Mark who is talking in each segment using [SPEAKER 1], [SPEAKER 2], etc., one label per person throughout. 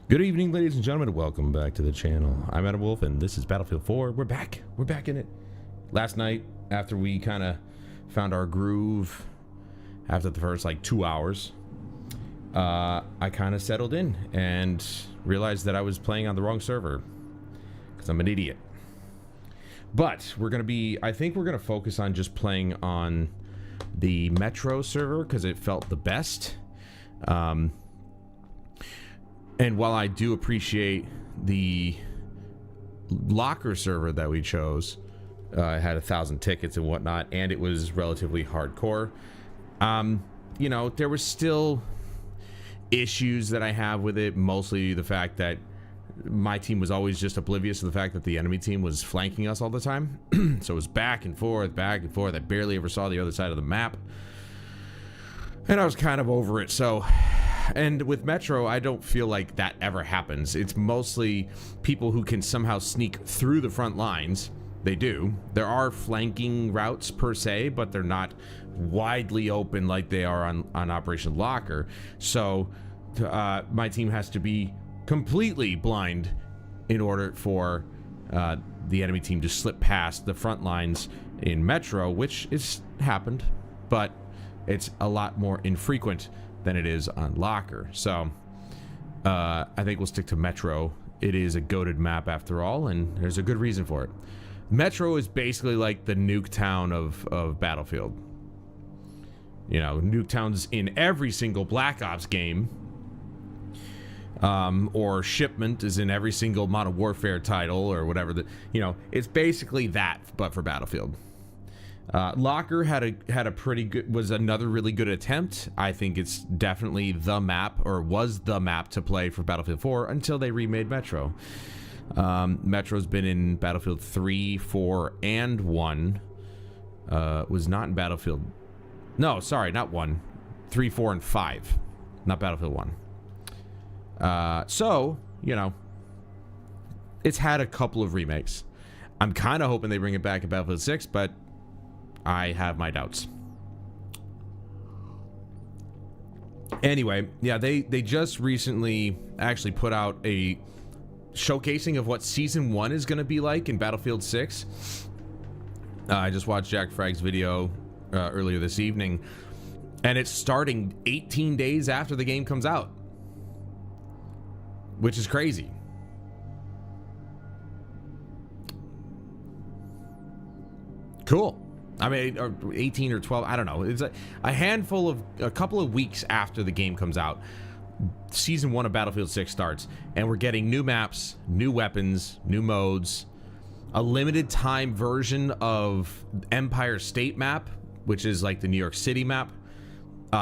[SPEAKER 1] Good evening, ladies and gentlemen. Welcome back to the channel. I'm Adam Wolf, and this is Battlefield 4. We're back. We're back in it. Last night, after we kind of found our groove after the first, 2 hours, I kind of settled in and realized that I was playing on the wrong server because I'm an idiot. But we're going to be... I think we're going to focus on just playing on the Metro server because it felt the best. And while I do appreciate the locker server that we chose, it had 1,000 tickets and whatnot, and it was relatively hardcore, you know, there were still issues that I have with it, mostly the fact that my team was always just oblivious to the fact that the enemy team was flanking us all the time. So it was back and forth, back and forth. I barely ever saw the other side of the map. And I was kind of over it, so... And with Metro, I don't feel like that ever happens. It's mostly people who can somehow sneak through the front lines. They do. There are flanking routes per se, but they're not widely open like they are on Operation Locker. So my team has to be completely blind in order for the enemy team to slip past the front lines in Metro, which has happened, but it's a lot more infrequent than it is on Locker. So I think we'll stick to Metro. It is a goated map after all, and there's a good reason for it. Metro is basically like the Nuketown of Battlefield. You know, Nuketown's in every single Black Ops game. Or Shipment is in every single Modern Warfare title or whatever. You know, it's basically that, but for Battlefield. Locker had a pretty good, was another really good attempt. I think it's definitely the map, or was the map to play for Battlefield 4 until they remade Metro. Metro's been in Battlefield 3, 4, and 1. Was not in Battlefield... No, sorry, not 1. 3, 4, and 5. Not Battlefield 1. So, you know, it's had a couple of remakes. I'm kind of hoping they bring it back in Battlefield 6, but I have my doubts. Anyway, yeah, they just recently actually put out a showcasing of what Season 1 is going to be like in Battlefield 6. I just watched Jack Fragg's video earlier this evening, and it's starting 18 days after the game comes out, which is crazy. Cool. I mean, or 18 or 12, I don't know. It's a handful of, a couple of weeks after the game comes out, Season 1 of Battlefield 6 starts, and we're getting new maps, new weapons, new modes, a limited time version of Empire State map, which is like the New York City map,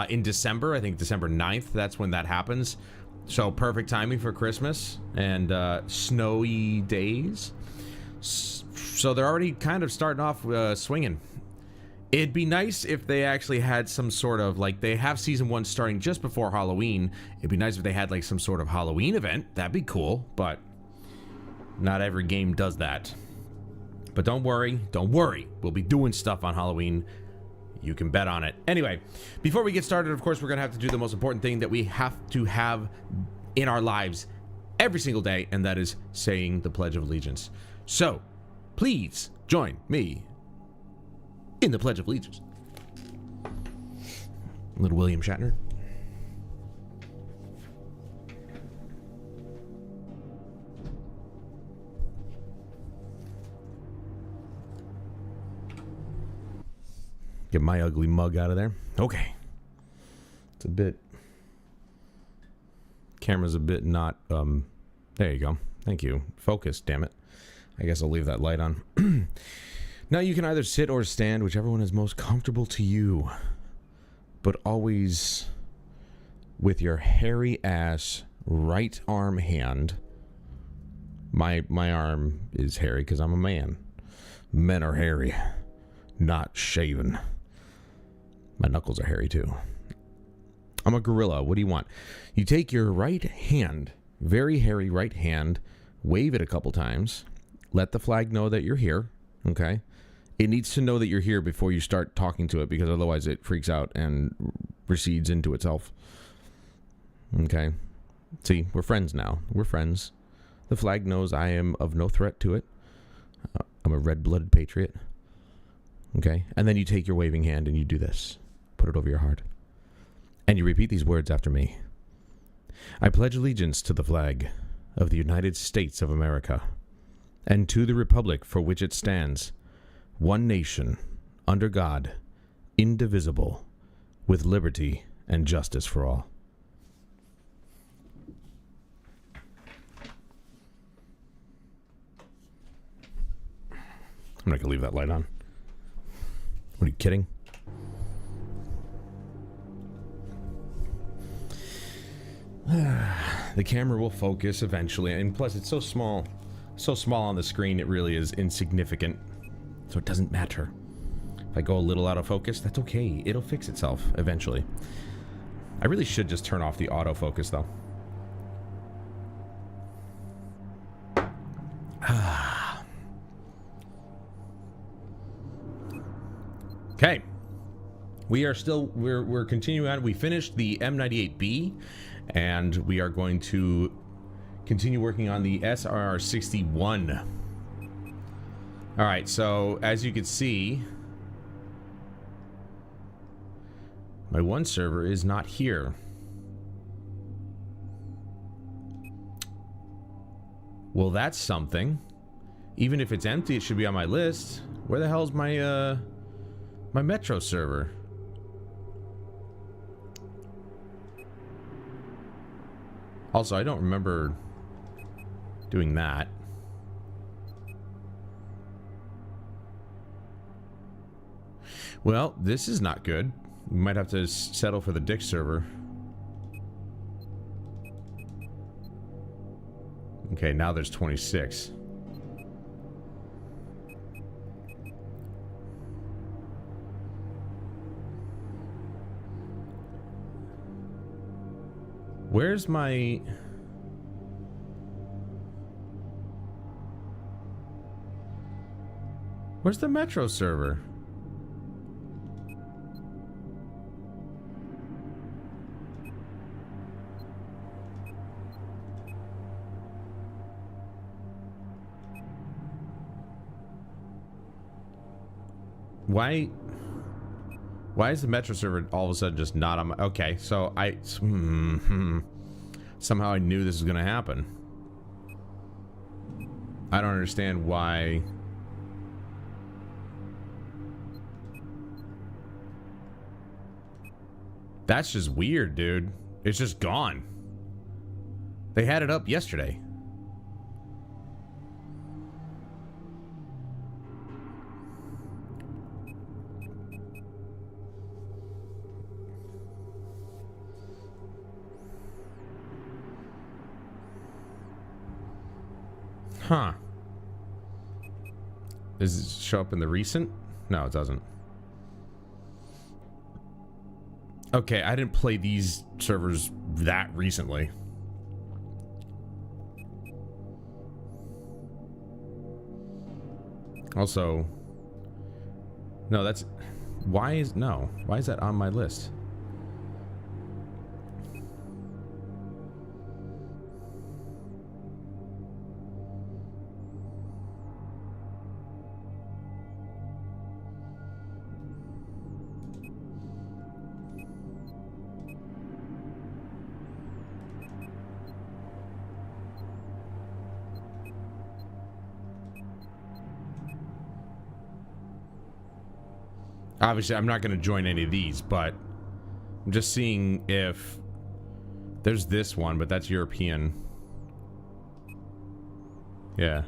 [SPEAKER 1] in December. I think December 9th, that's when that happens. So perfect timing for Christmas and snowy days. So they're already kind of starting off swinging. It'd be nice if they actually had some sort of, like, they have Season 1 starting just before Halloween. It'd be nice if they had, like, some sort of Halloween event. That'd be cool, but not every game does that. But don't worry. We'll be doing stuff on Halloween. You can bet on it. Anyway, before we get started, of course, we're going to have to do the most important thing that we have to have in our lives every single day, and that is saying the Pledge of Allegiance. So, please join me in the Pledge of Allegiance. Little William Shatner. Get my ugly mug out of there. Okay. It's a bit... Camera's a bit not... There you go. Thank you. Focus, damn it. I guess I'll leave that light on. Now you can either sit or stand, whichever one is most comfortable to you. But always with your hairy ass right arm hand. My arm is hairy because I'm a man. Men are hairy, not shaven. My knuckles are hairy too. I'm a gorilla. What do you want? You take your right hand, very hairy right hand, wave it a couple times. Let the flag know that you're here, okay? It needs to know that you're here before you start talking to it, because otherwise it freaks out and recedes into itself. Okay? See, we're friends now. We're friends. The flag knows I am of no threat to it. I'm a red-blooded patriot. Okay? And then you take your waving hand and you do this. Put it over your heart. And you repeat these words after me. I pledge allegiance to the flag of the United States of America and to the republic for which it stands, one nation, under God, indivisible, with liberty and justice for all. I'm not going to leave that light on. What are you kidding? The camera will focus eventually, and plus it's so small on the screen, it really is insignificant, so it doesn't matter. If I go a little out of focus, that's okay. It'll fix itself eventually. I really should just turn off the autofocus though. Okay. We're continuing on. We finished the M98B, and we are going to continue working on the SRR-61. All right, so as you can see, my one server is not here. Well, that's something. Even if it's empty, it should be on my list. Where the hell's my my Metro server? Also, I don't remember doing that. Well, this is not good. We might have to settle for the Dick server. Okay, now there's 26. Where's my... Where's the Metro server? Why is the Metro server all of a sudden just not on my... Okay, so somehow I knew this was going to happen. I don't understand why... That's just weird, dude. It's just gone. They had it up yesterday. Huh. Does it show up in the recent? No, it doesn't. Okay, I didn't play these servers that recently. Also, no, that's... Why is that on my list? Obviously, I'm not going to join any of these, but I'm just seeing if there's this one, but that's European. Yeah.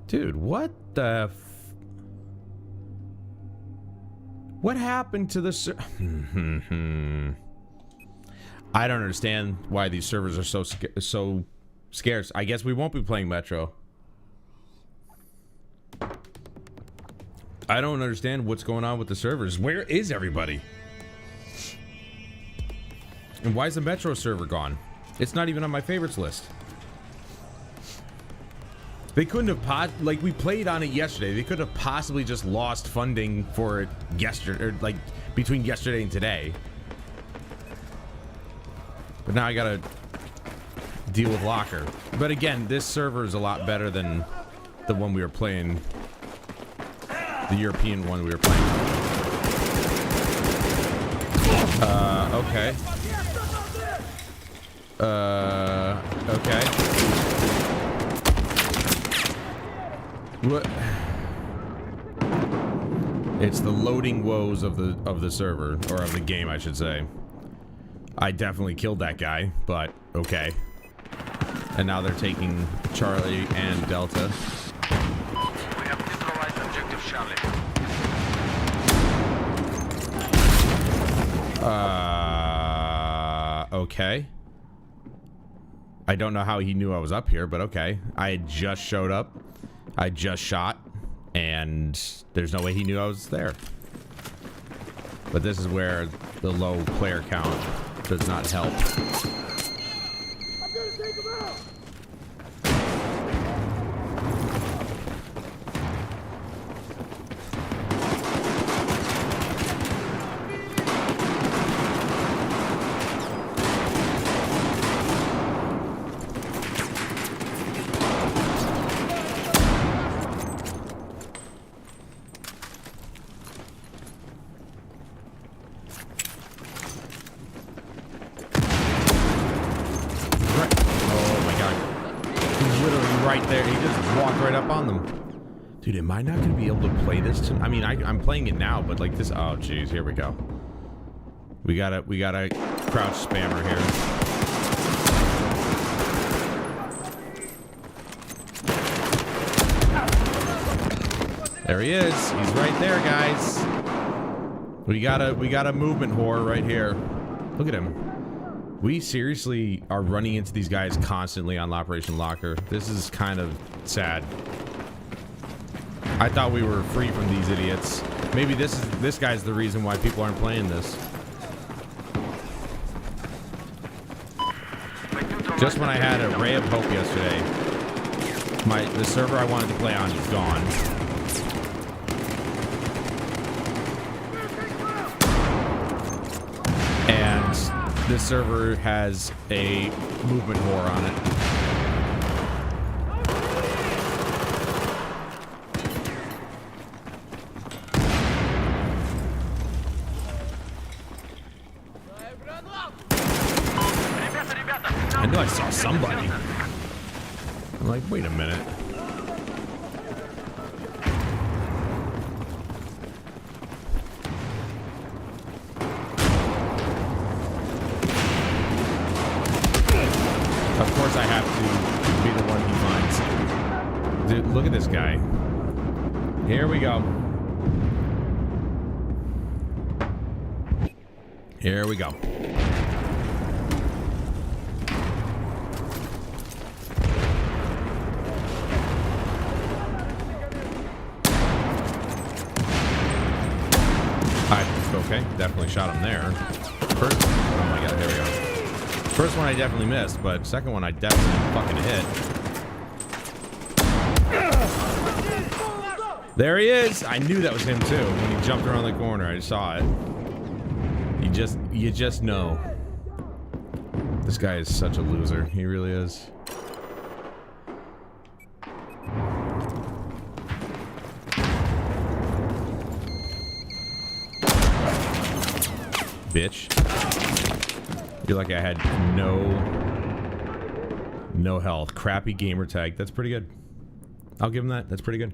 [SPEAKER 1] Dude, what the what happened to the I don't understand why these servers are so scarce. I guess we won't be playing Metro. I don't understand what's going on with the servers. Where is everybody? And why is the Metro server gone? It's not even on my favorites list. They couldn't have like we played on it yesterday. They could have possibly just lost funding for it yesterday, or like between yesterday and today. But now I gotta deal with Locker. But again, this server is a lot better than the one we were playing, the European one we were playing. Okay. Okay. What? It's the loading woes of the server, or of the game, I should say. I definitely killed that guy, but okay. And now they're taking Charlie and Delta.
[SPEAKER 2] We have neutralized objective Charlie.
[SPEAKER 1] Okay. I don't know how he knew I was up here, but okay. I had just showed up. I just shot, and there's no way he knew I was there. But this is where the low player count does not help.
[SPEAKER 3] I'm gonna take him out.
[SPEAKER 1] Dude, am I not going to be able to play this? I mean, I'm playing it now, but like this. Oh, jeez, here we go. We got a crouch spammer here. There he is. He's right there, guys. We got a movement whore right here. Look at him. We seriously are running into these guys constantly on Operation Locker. This is kind of sad. I thought we were free from these idiots. Maybe this guy's the reason why people aren't playing this. Just when I had a ray of hope yesterday, the server I wanted to play on is gone. And this server has a movement whore on it. I knew I saw somebody. I'm like, wait a minute. Of course I have to be the one he finds. Dude, look at this guy. Here we go. Here we go. Okay, definitely shot him there. First, oh my god, here we go. First one I definitely missed, but second one I definitely fucking hit. There he is! I knew that was him too. When he jumped around the corner, I saw it. You just know. This guy is such a loser. He really is. Bitch. You're like I had no health. Crappy gamer tag. That's pretty good. I'll give him that. That's pretty good.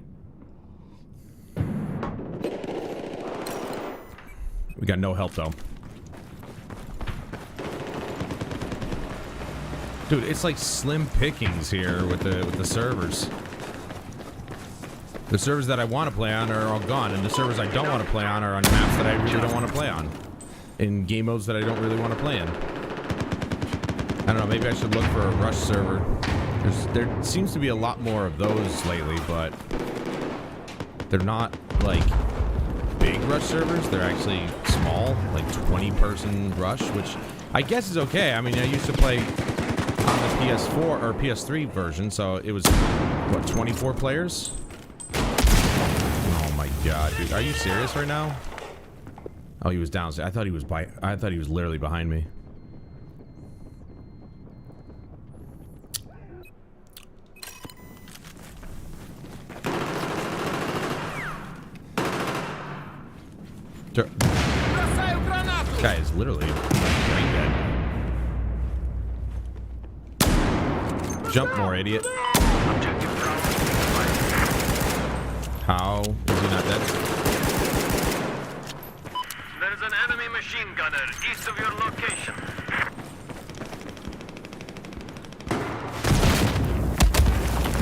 [SPEAKER 1] We got no help though. Dude, it's like slim pickings here with the servers. The servers that I want to play on are all gone, and the servers I don't want to play on are on maps that I really don't want to play on. In game modes that I don't really want to play in. I don't know, maybe I should look for a rush server. There seems to be a lot more of those lately, but they're not like big rush servers. They're actually small, like 20-person rush, which I guess is okay. I mean, I used to play on the PS4 or PS3 version, so it was what, 24 players? Oh my god, dude. Are you serious right now? Oh, he was downstairs. I thought he was literally behind me. This guy is literally brain dead. Jump more, idiot. How is he not dead?
[SPEAKER 2] There is an enemy machine gunner east of your location.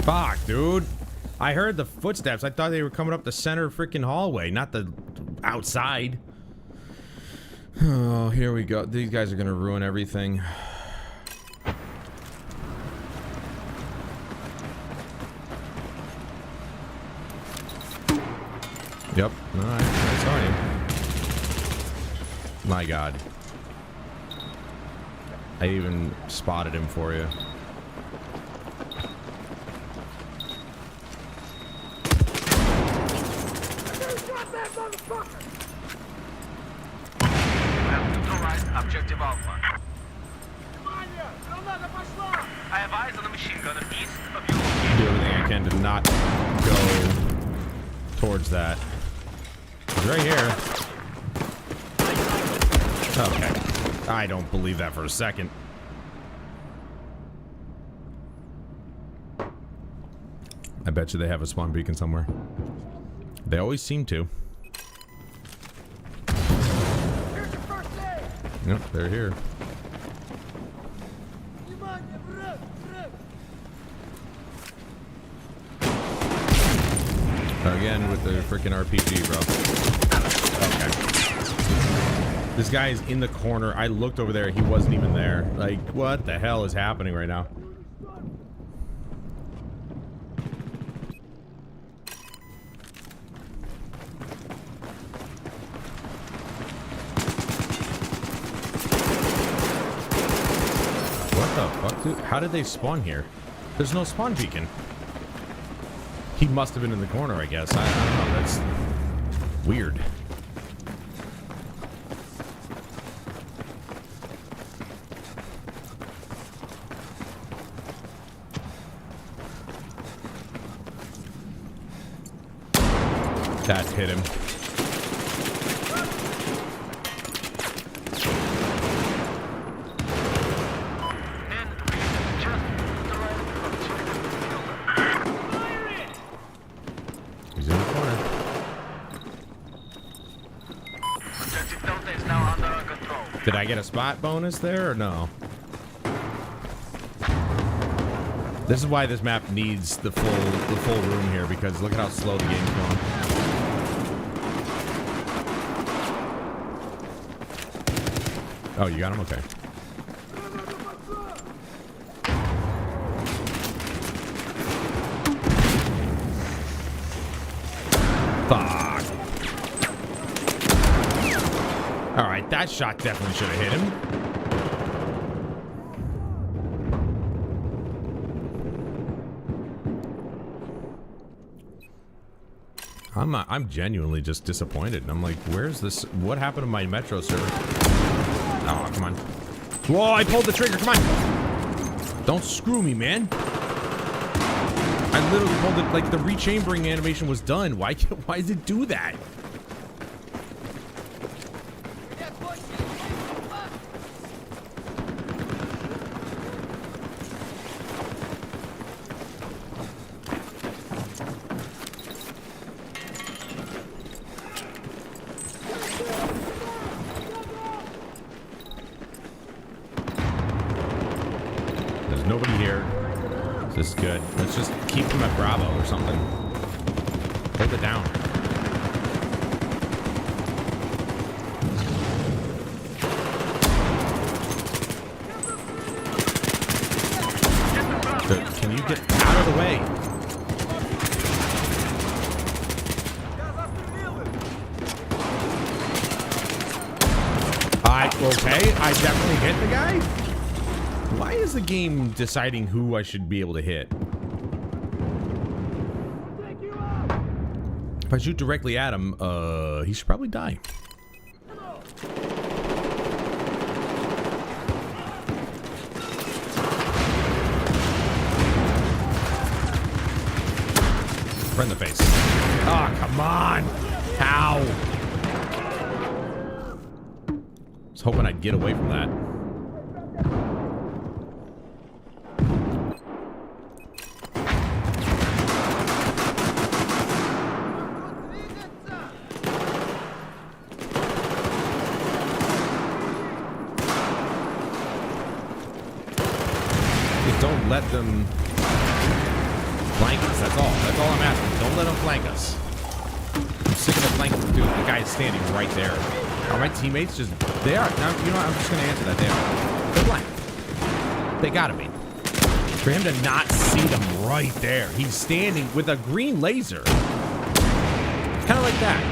[SPEAKER 1] Fuck, dude. I heard the footsteps. I thought they were coming up the center freaking hallway, not the outside. Oh, here we go. These guys are gonna ruin everything. Yep. Alright, I saw you. My god. I even spotted him for you.
[SPEAKER 2] Objective Alpha. I have eyes on the machine gunner east of your location.
[SPEAKER 1] Do everything I can to not go towards that. He's right here. Okay. I don't believe that for a second. I bet you they have a spawn beacon somewhere. They always seem to. Yep, they're here. Again with the freaking RPG, bro. Okay. This guy is in the corner. I looked over there. He wasn't even there. Like, what the hell is happening right now? What the fuck, dude? How did they spawn here? There's no spawn beacon. He must have been in the corner, I guess. I don't know. That's weird. That hit him. He's in the corner.
[SPEAKER 2] Objective Delta is now under our control.
[SPEAKER 1] Did I get a spot bonus there or no? This is why this map needs the full room here, because look at how slow the game's going. Oh, you got him? Okay. Fuck. Alright, that shot definitely should have hit him. I'm genuinely just disappointed. And I'm like, where's this? What happened to my Metro server? Oh, come on. Whoa, I pulled the trigger. Come on. Don't screw me, man. I literally pulled it, like the rechambering animation was done. Why does it do that? Nobody here. This is good. Let's just keep him at Bravo or something. Hold it down. Can you get out of the way? Okay, I definitely hit the guy. Why is the game deciding who I should be able to hit?
[SPEAKER 3] Take you out.
[SPEAKER 1] If I shoot directly at him, he should probably die. Right in the face. Oh, come on! How? I was hoping I'd get away from that. Just don't let them flank us. That's all. That's all I'm asking. Don't let them flank us. I'm sick of the flanking. Dude, the guy is standing right there. Are my teammates just... They are. Now, you know what? I'm just going to answer that. They are. They're blank. They gotta be. For him to not see them right there. He's standing with a green laser. Kind of like that.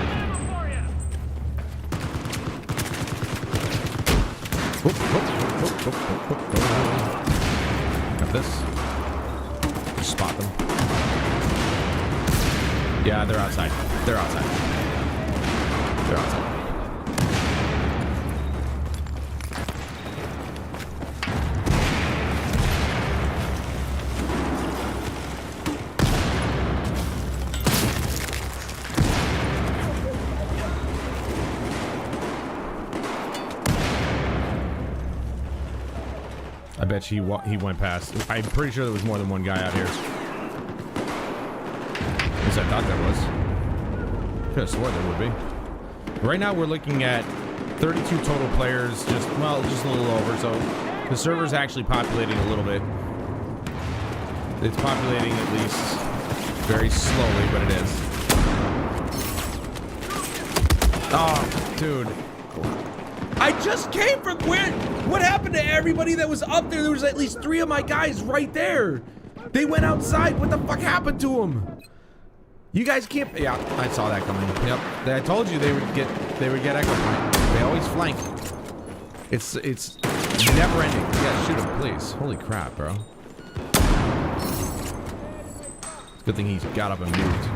[SPEAKER 1] Whoop, whoop, whoop, whoop, whoop, whoop, whoop. Got this. Just spot them. Yeah, they're outside. They're outside. They're outside. I bet you he went past. I'm pretty sure there was more than one guy out here. At least I thought there was. Could have swore there would be. Right now we're looking at 32 total players, just a little over. So the server's actually populating a little bit. It's populating at least very slowly, but it is. Oh, dude. I just came from where? What happened to everybody that was up there? There was at least 3 of my guys right there. They went outside. What the fuck happened to them? You guys can't. Yeah, I saw that coming. Yep. I told you they would get echo point. They always flank. It's never ending. Yeah, shoot him, please. Holy crap, bro. It's a good thing he got up and moved.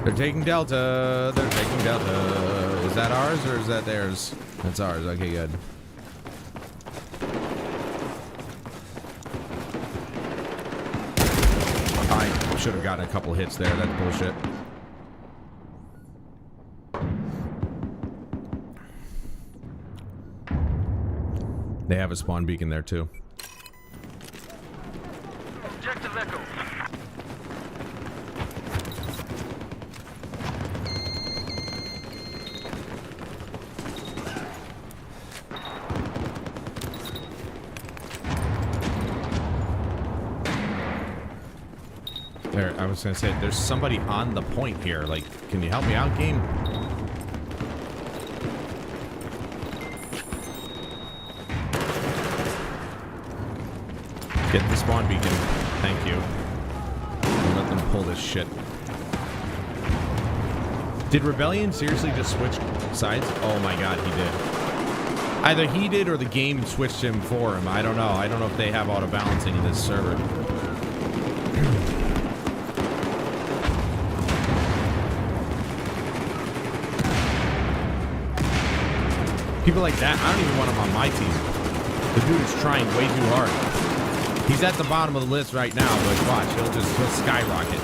[SPEAKER 1] They're taking Delta. They're taking Delta. Is that ours or is that theirs? That's ours. Okay, good. I should have gotten a couple hits there. That's bullshit. They have a spawn beacon there too.
[SPEAKER 2] Objective Echo.
[SPEAKER 1] There, I was gonna say, there's somebody on the point here. Like, can you help me out, game? Get the spawn beacon. Thank you. Don't let them pull this shit. Did Rebellion seriously just switch sides? Oh my god, he did. Either he did or the game switched him for him. I don't know. I don't know if they have auto balancing in this server. People like that, I don't even want him on my team. The dude is trying way too hard. He's at the bottom of the list right now, but watch, he'll skyrocket.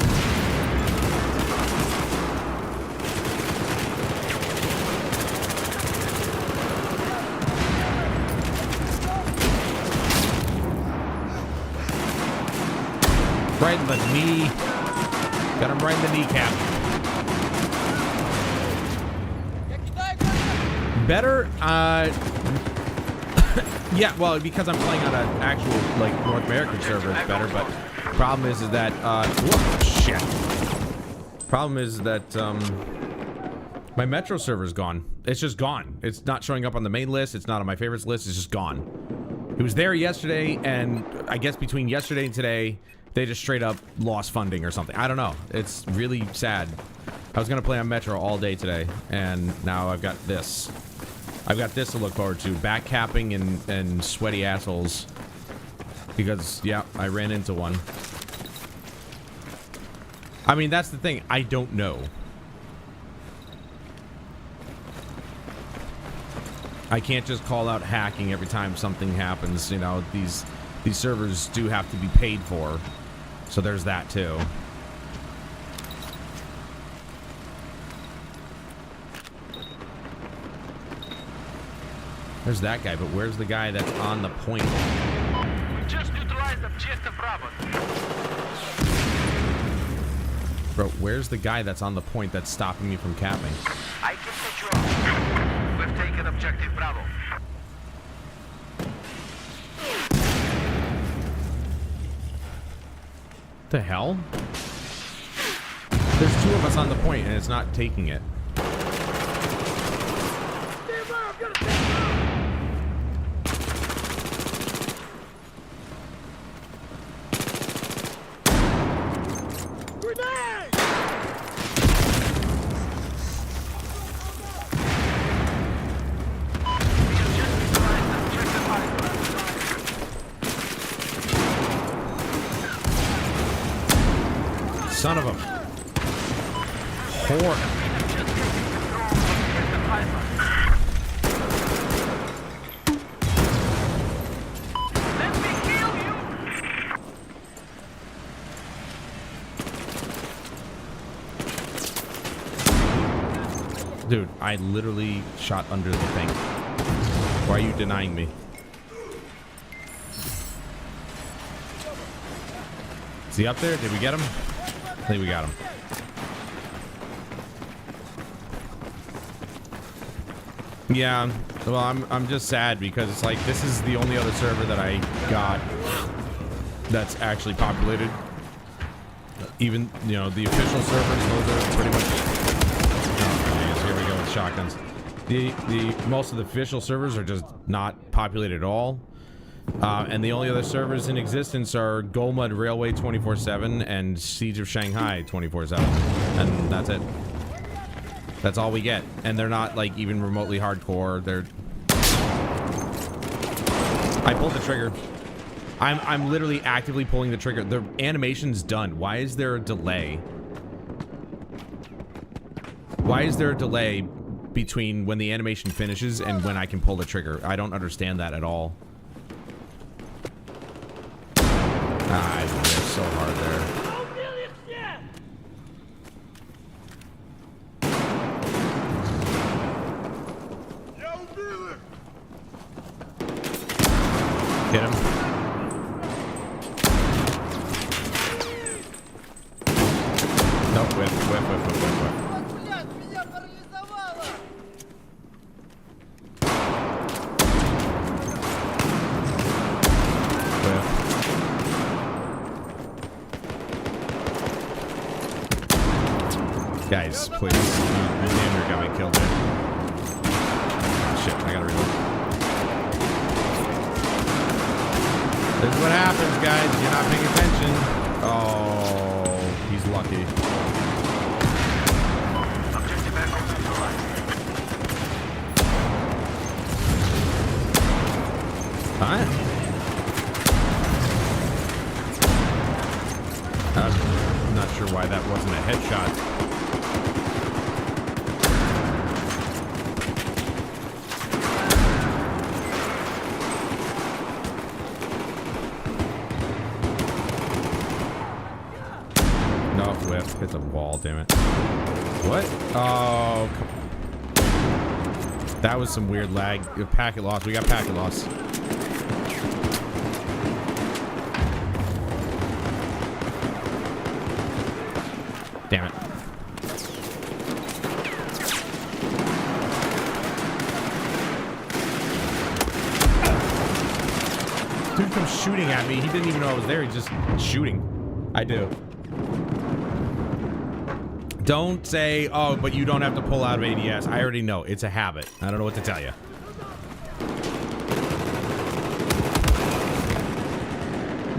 [SPEAKER 1] Right in the knee. Got him right in the kneecap. Better, yeah, well, because I'm playing on an actual, like, North American server, it's better, but problem is that, whoop, shit. Problem is that, my Metro server is gone. It's just gone. It's not showing up on the main list. It's not on my favorites list. It's just gone. It was there yesterday, and I guess between yesterday and today, they just straight up lost funding or something. I don't know. It's really sad. I was gonna play on Metro all day today, and now I've got this. I've got this to look forward to. Back capping and sweaty assholes Because, yeah, I ran into one. I mean, that's the thing. I don't know. I can't just call out hacking every time something happens. You know, these servers do have to be paid for. So there's that, too. There's that guy, but where's the guy that's on the point?
[SPEAKER 2] We just neutralized objective Bravo.
[SPEAKER 1] Bro, where's the guy that's on the point that's stopping me from capping?
[SPEAKER 2] I can set you up. We've taken objective Bravo.
[SPEAKER 1] The hell? There's two of us on the point and it's not taking it.
[SPEAKER 3] Stand by, I'm gonna take him out! Grenade!
[SPEAKER 2] We have just neutralized objective Alpha.
[SPEAKER 1] Son of a whore.
[SPEAKER 2] Let me heal you!
[SPEAKER 1] Dude, I literally shot under the thing. Why are you denying me? Is he up there? Did we get him? I think we got him. Yeah, well, I'm just sad because it's like this is the only other server that I got that's actually populated. Even, you know, the official servers, those are pretty much. Oh, geez, here we go with shotguns. The most of the official servers are just not populated at all. And the only other servers in existence are G.O.A.T Railway 24/7 and Siege of Shanghai 24/7, and that's it. That's all we get, and they're not like even remotely hardcore. They're. I pulled the trigger. I'm literally actively pulling the trigger. The animation's done. Why is there a delay? Why is there a delay between when the animation finishes and when I can pull the trigger? I don't understand that at all. I missed so hard there. Hit him. Nope, whip. Guys, please. You damn near got me killed there. Shit, I gotta reload. This is what happens, guys. You're not paying attention. Oh, he's lucky.
[SPEAKER 2] Objective Echo neutralized.
[SPEAKER 1] Huh? I'm not sure why that wasn't a headshot. Hit the wall, damn it. What? Oh, that was some weird lag. Packet loss. We got packet loss. Damn it. Dude comes shooting at me. He didn't even know I was there. He's just shooting. I do. Don't say, oh, but you don't have to pull out of ADS. I already know. It's a habit. I don't know what to tell you.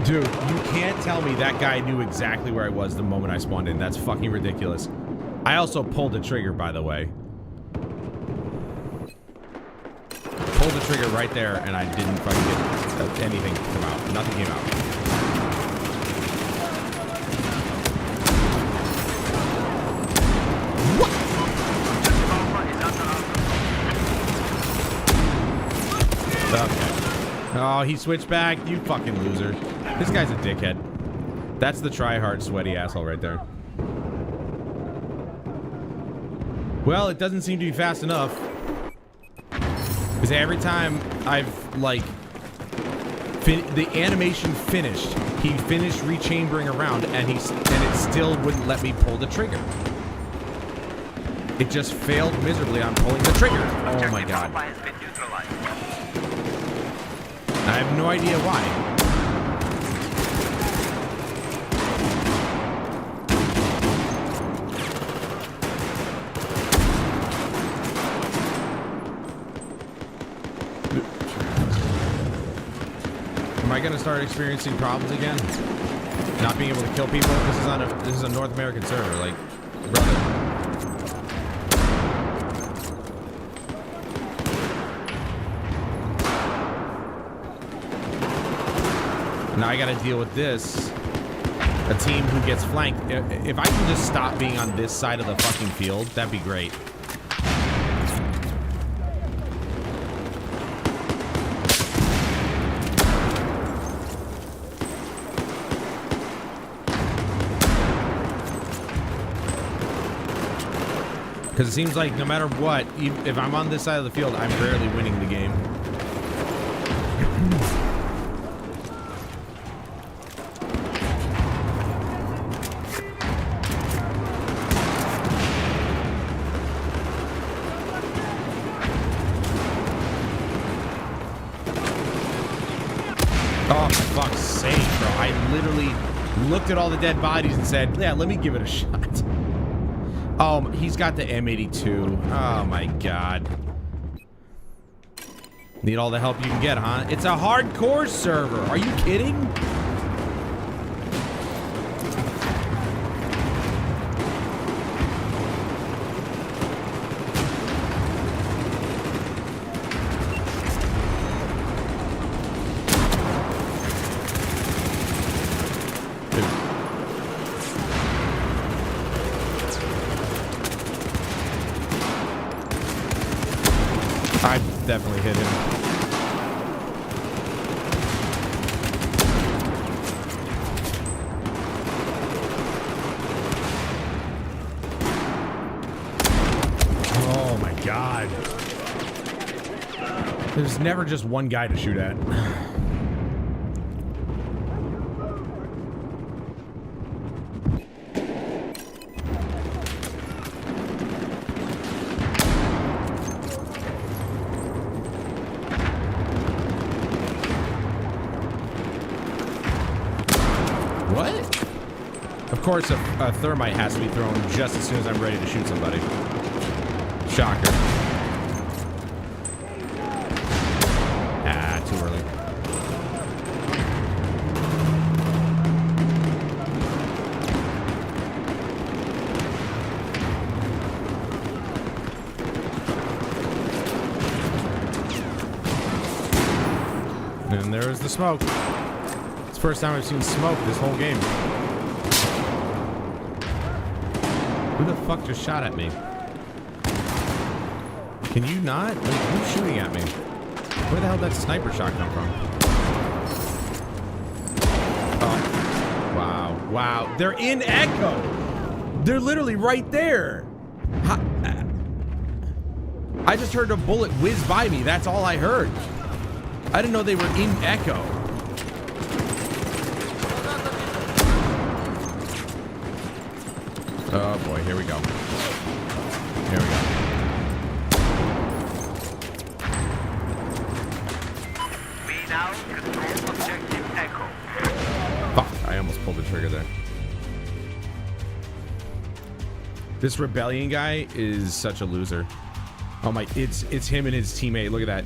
[SPEAKER 1] Dude, you can't tell me that guy knew exactly where I was the moment I spawned in. That's fucking ridiculous. I also pulled the trigger, by the way. Pulled pulled the trigger right there, and I didn't fucking get anything to come out. Nothing came out. What? Okay. Oh, he switched back. You fucking loser. This guy's a dickhead. That's the try-hard sweaty asshole right there. Well, it doesn't seem to be fast enough. Because every time I've, like, the animation finished, he finished rechambering around, and it still wouldn't let me pull the trigger. It just failed miserably on pulling the trigger. Oh my god. I have no idea why. Am I going to start experiencing problems again? Not being able to kill people? This is a North American server, like, brother. Now I got to deal with this. A team who gets flanked. If I can just stop being on this side of the fucking field, that'd be great. Because it seems like no matter what, if I'm on this side of the field, I'm rarely winning the game. Oh, for fuck's sake, bro. I literally looked at all the dead bodies and said, yeah, let me give it a shot. Oh, he's got the M82. Oh my god. Need all the help you can get, huh? It's a hardcore server. Are you kidding? I definitely hit him. Oh my god. There's never just one guy to shoot at. Of course, a thermite has to be thrown just as soon as I'm ready to shoot somebody. Shocker. Ah, too early. And there's the smoke. It's the first time I've seen smoke this whole game. Who the fuck just shot at me? Can you not? Like, who's shooting at me? Where the hell did that sniper shot come from? Oh. Wow. Wow. They're in Echo. They're literally right there. I just heard a bullet whiz by me. That's all I heard. I didn't know they were in Echo. Oh boy, here we go. Here we go.
[SPEAKER 2] We now control objective Echo.
[SPEAKER 1] Fuck, I almost pulled the trigger there. This rebellion guy is such a loser. Oh my, it's him and his teammate. Look at that.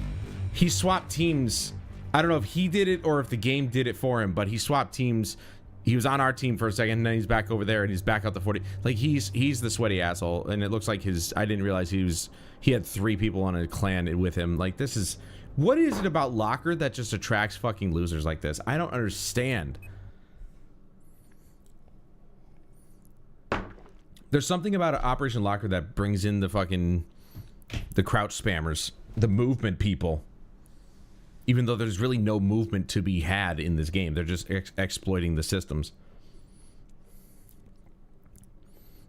[SPEAKER 1] He swapped teams. I don't know if he did it or if the game did it for him, but he swapped teams. He was on our team for a second, and then he's back over there, and he's back out the 40. Like, he's the sweaty asshole, and it looks like I didn't realize he had 3 people on a clan with him. Like, this is What is it about Locker that just attracts fucking losers like this? I don't understand. There's something about Operation Locker that brings in the fucking... the crouch spammers. The movement people. Even though there's really no movement to be had in this game. They're just exploiting the systems.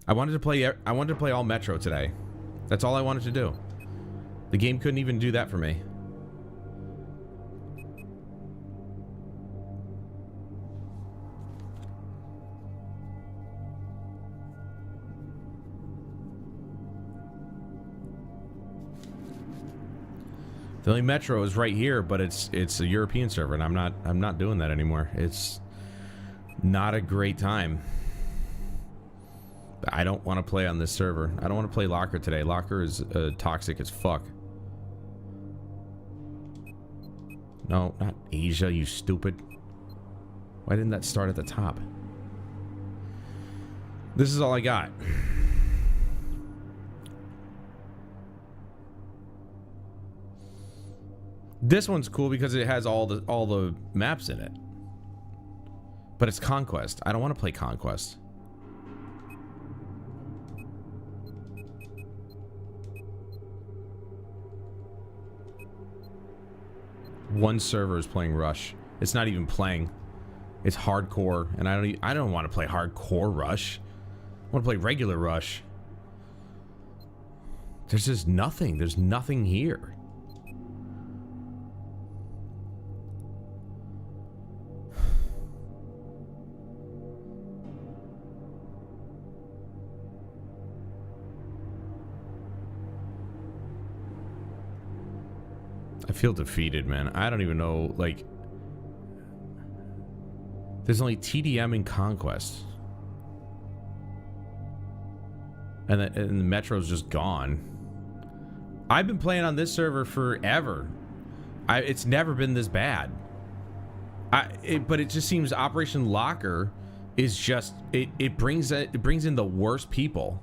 [SPEAKER 1] I wanted to play all Metro today. That's all I wanted to do. The game couldn't even do that for me. The only Metro is right here, but it's a European server, and I'm not doing that anymore. It's not a great time. I don't want to play on this server. I don't want to play Locker today. Locker is toxic as fuck. No, not Asia, you stupid. Why didn't that start at the top? This is all I got. This one's cool because it has all the maps in it. But it's Conquest. I don't want to play Conquest. One server is playing Rush. It's not even playing. It's hardcore, and I don't want to play hardcore Rush. I want to play regular Rush. There's just nothing. There's nothing here. I feel defeated, man. I don't even know, like... There's only TDM and Conquest. And the Metro's just gone. I've been playing on this server forever. It's never been this bad. But it just seems Operation Locker is just... It brings in the worst people.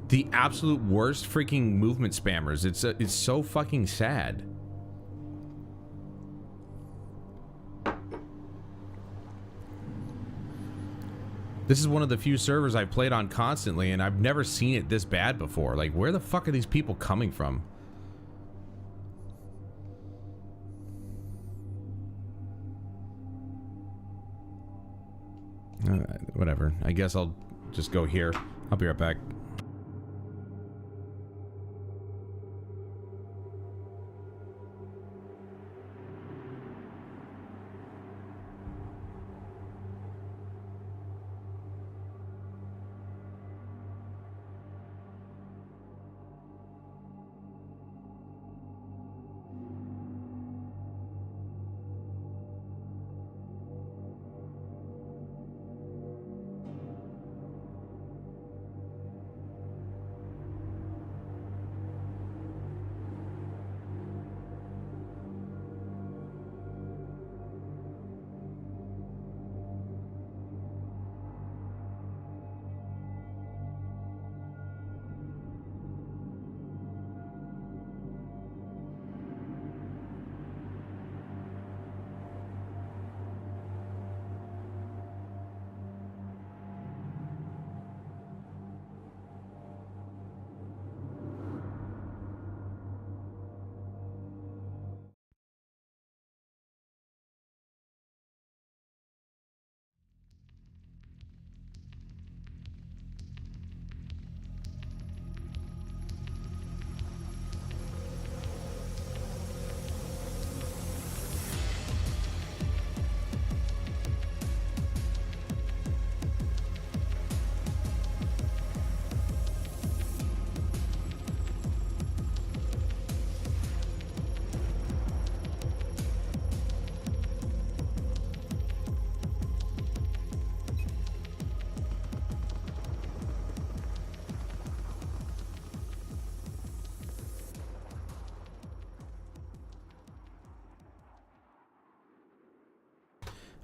[SPEAKER 1] The absolute worst freaking movement spammers. It's so fucking sad. This is one of the few servers I've played on constantly, and I've never seen it this bad before. Like, where the fuck are these people coming from? Whatever. I guess I'll just go here. I'll be right back.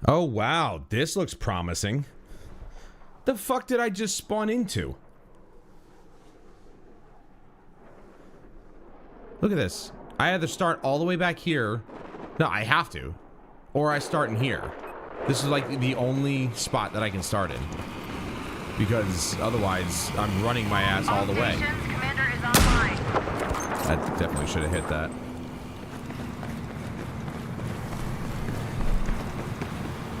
[SPEAKER 1] Oh, wow. This looks promising. The fuck did I just spawn into? Look at this. I either start all the way back here. No, I have to. Or I start in here. This is like the only spot that I can start in. Because otherwise, I'm running my ass all the way.
[SPEAKER 4] Commander is online.
[SPEAKER 1] I definitely should have hit that.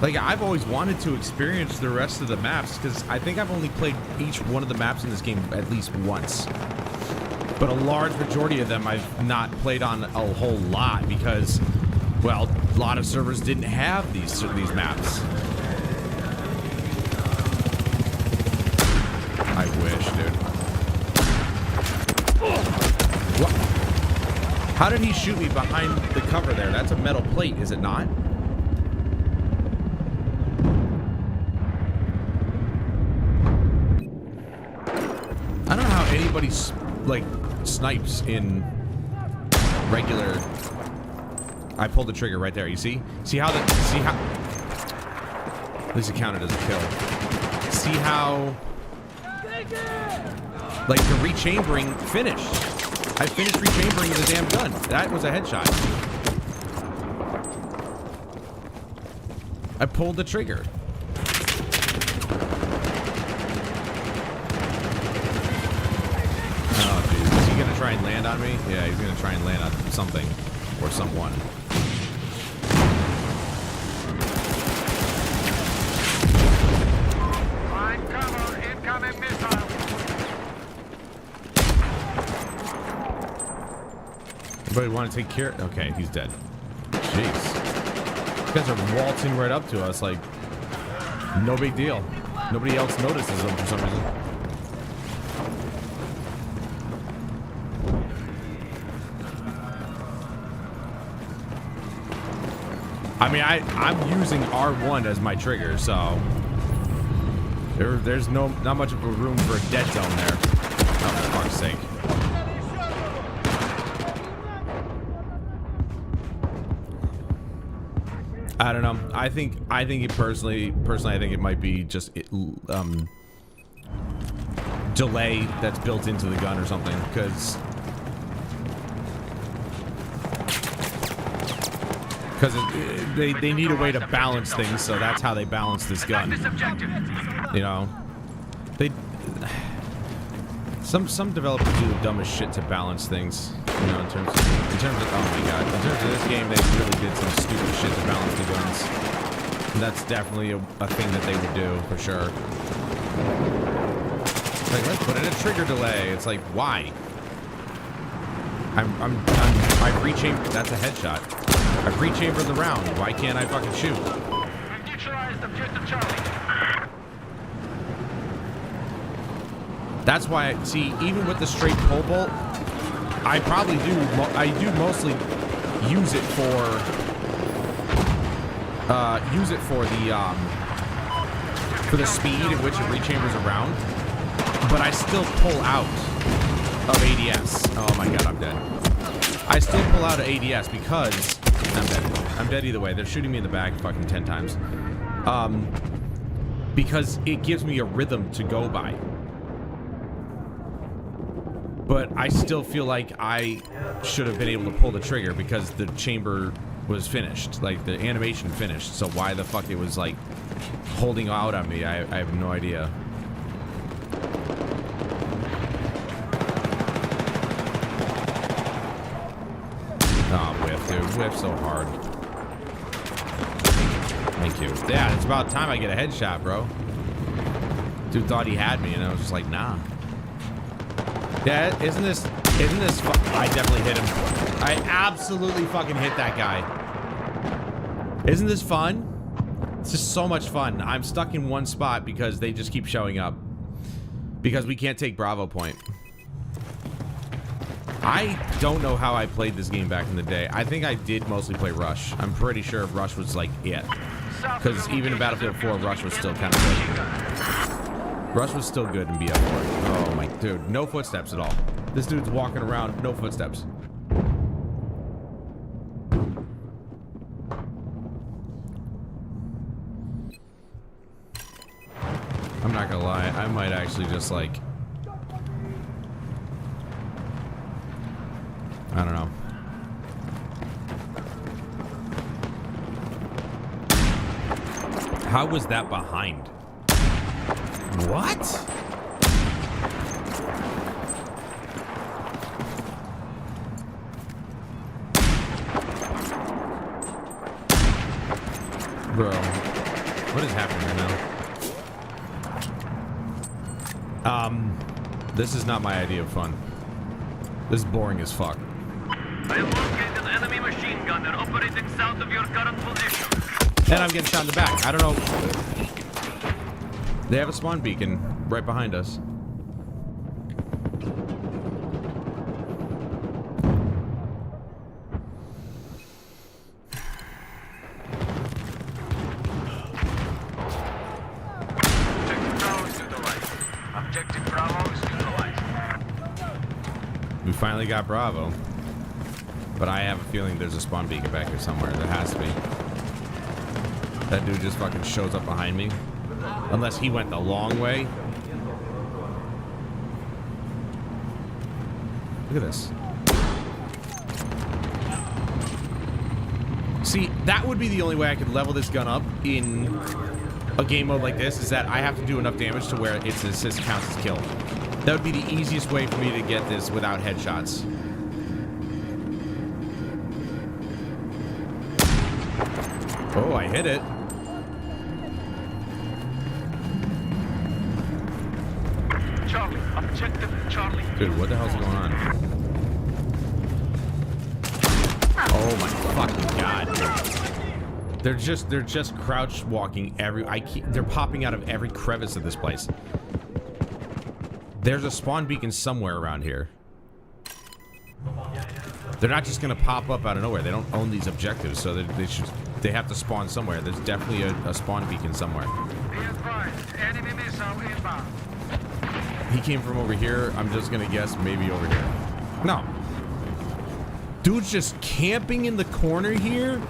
[SPEAKER 1] Like, I've always wanted to experience the rest of the maps, because I think I've only played each one of the maps in this game at least once. But a large majority of them I've not played on a whole lot, because, well, a lot of servers didn't have these maps. I wish, dude. What? How did he shoot me behind the cover there? That's a metal plate, is it not? I don't know how anybody like snipes in regular. I pulled the trigger right there. You see? See how? At least it counted as a kill. See how? Like the rechambering finished. I finished rechambering the damn gun. That was a headshot. I pulled the trigger. Try and land on me? Yeah, he's gonna try and land on something or someone.
[SPEAKER 2] Find cover, incoming missile.
[SPEAKER 1] Anybody want to take care? Okay, he's dead. Jeez. These guys are waltzing right up to us like no big deal. Nobody else notices them for some reason. I mean, I'm using R1 as my trigger, so there's not much of a room for a dead zone there. Oh, for fuck's sake! I don't know. I think it personally, I think it might be just delay that's built into the gun or something, because. Because they need a way to balance things, so that's how they balance this gun. You know, some developers do the dumbest shit to balance things. You know, in terms of oh my god, in terms of this game, they really did some stupid shit to balance the guns. And that's definitely a thing that they would do for sure. Like, let's put in a trigger delay. It's like, why? I've rechambered. That's a headshot. I've rechambered the round. Why can't I fucking shoot?
[SPEAKER 2] We've neutralized objective Charlie.
[SPEAKER 1] That's why, see, even with the straight pole bolt, I probably do. I do mostly use it for the speed at which it rechambers around. But I still pull out of ADS. Oh my god, I'm dead. I still pull out of ADS because I'm dead. I'm dead either way. They're shooting me in the back fucking 10 times. Because it gives me a rhythm to go by. But I still feel like I should have been able to pull the trigger because the chamber was finished. Like, the animation finished. So why the fuck it was, like, holding out on me, I have no idea. Oh, whiff, dude. Whiff so hard. Thank you. Yeah, it's about time I get a headshot, bro. Dude thought he had me, and I was just like, nah. Yeah, isn't this I definitely hit him. I absolutely fucking hit that guy. Isn't this fun? It's just so much fun. I'm stuck in one spot because they just keep showing up. Because we can't take Bravo Point. I don't know how I played this game back in the day. I think I did mostly play Rush. I'm pretty sure Rush was like it. Because even in Battlefield 4, Rush was still kind of good. Rush was still good in BF4. Oh my dude, no footsteps at all. This dude's walking around, no footsteps. I'm not gonna lie, I might actually just like, I don't know. How was that behind? What? Bro, what is happening right now? This is not my idea of fun. This is boring as fuck.
[SPEAKER 2] I have located an enemy machine gunner operating south of your current position.
[SPEAKER 1] And I'm getting shot in the back. I don't know. They have a spawn beacon right behind us.
[SPEAKER 2] Objective Bravo is neutralized.
[SPEAKER 1] We finally got Bravo. But I have a feeling there's a spawn beacon back here somewhere. There has to be. That dude just fucking shows up behind me. Unless he went the long way. Look at this. See, that would be the only way I could level this gun up in a game mode like this, is that I have to do enough damage to where its assist counts as kill. That would be the easiest way for me to get this without headshots. Oh, I hit it.
[SPEAKER 2] Charlie, objective Charlie.
[SPEAKER 1] Dude, what the hell's going on? Oh my fucking god. They're just crouch walking they're popping out of every crevice of this place. There's a spawn beacon somewhere around here. They're not just gonna pop up out of nowhere. They don't own these objectives, so they have to spawn somewhere. There's definitely a spawn beacon somewhere.
[SPEAKER 2] Be advised, enemy missile inbound.
[SPEAKER 1] He came from over here. I'm just gonna guess maybe over here. No. Dude's just camping in the corner here.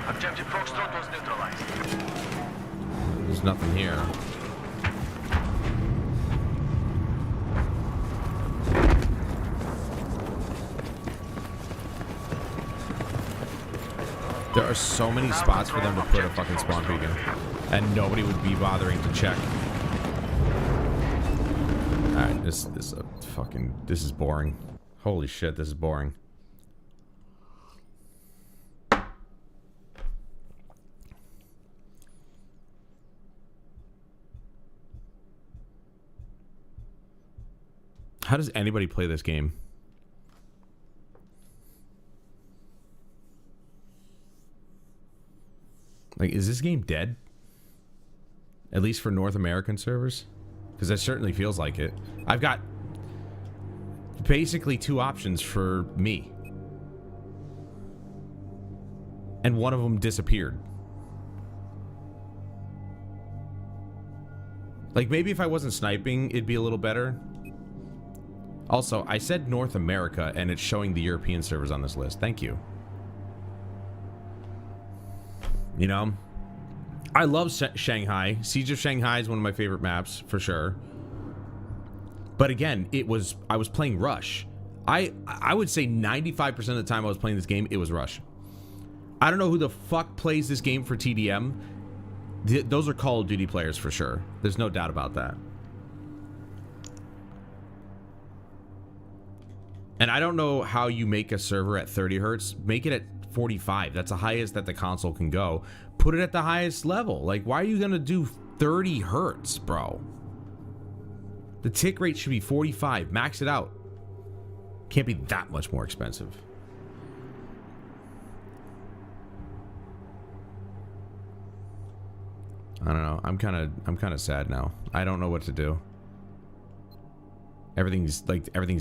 [SPEAKER 2] Objective Foxtrot was neutralized.
[SPEAKER 1] There's nothing here. There are so many spots for them to put a fucking spawn beacon, and nobody would be bothering to check. All right, this is boring. Holy shit, this is boring. How does anybody play this game? Like, is this game dead? At least for North American servers? Because that certainly feels like it. I've got basically two options for me. And one of them disappeared. Like, maybe if I wasn't sniping, it'd be a little better. Also, I said North America, and it's showing the European servers on this list. Thank you. You know, I love Shanghai. Siege of Shanghai is one of my favorite maps, for sure. But again, I was playing Rush. I would say 95% of the time I was playing this game, it was Rush. I don't know who the fuck plays this game for TDM. Those are Call of Duty players for sure. There's no doubt about that. And I don't know how you make a server at 30 hertz. Make it at 45. That's the highest that the console can go. Put it at the highest level. Like, why are you gonna do 30 hertz, bro? The tick rate should be 45. Max it out. Can't be that much more expensive. I don't know. I'm kind of sad now. I don't know what to do. Everything's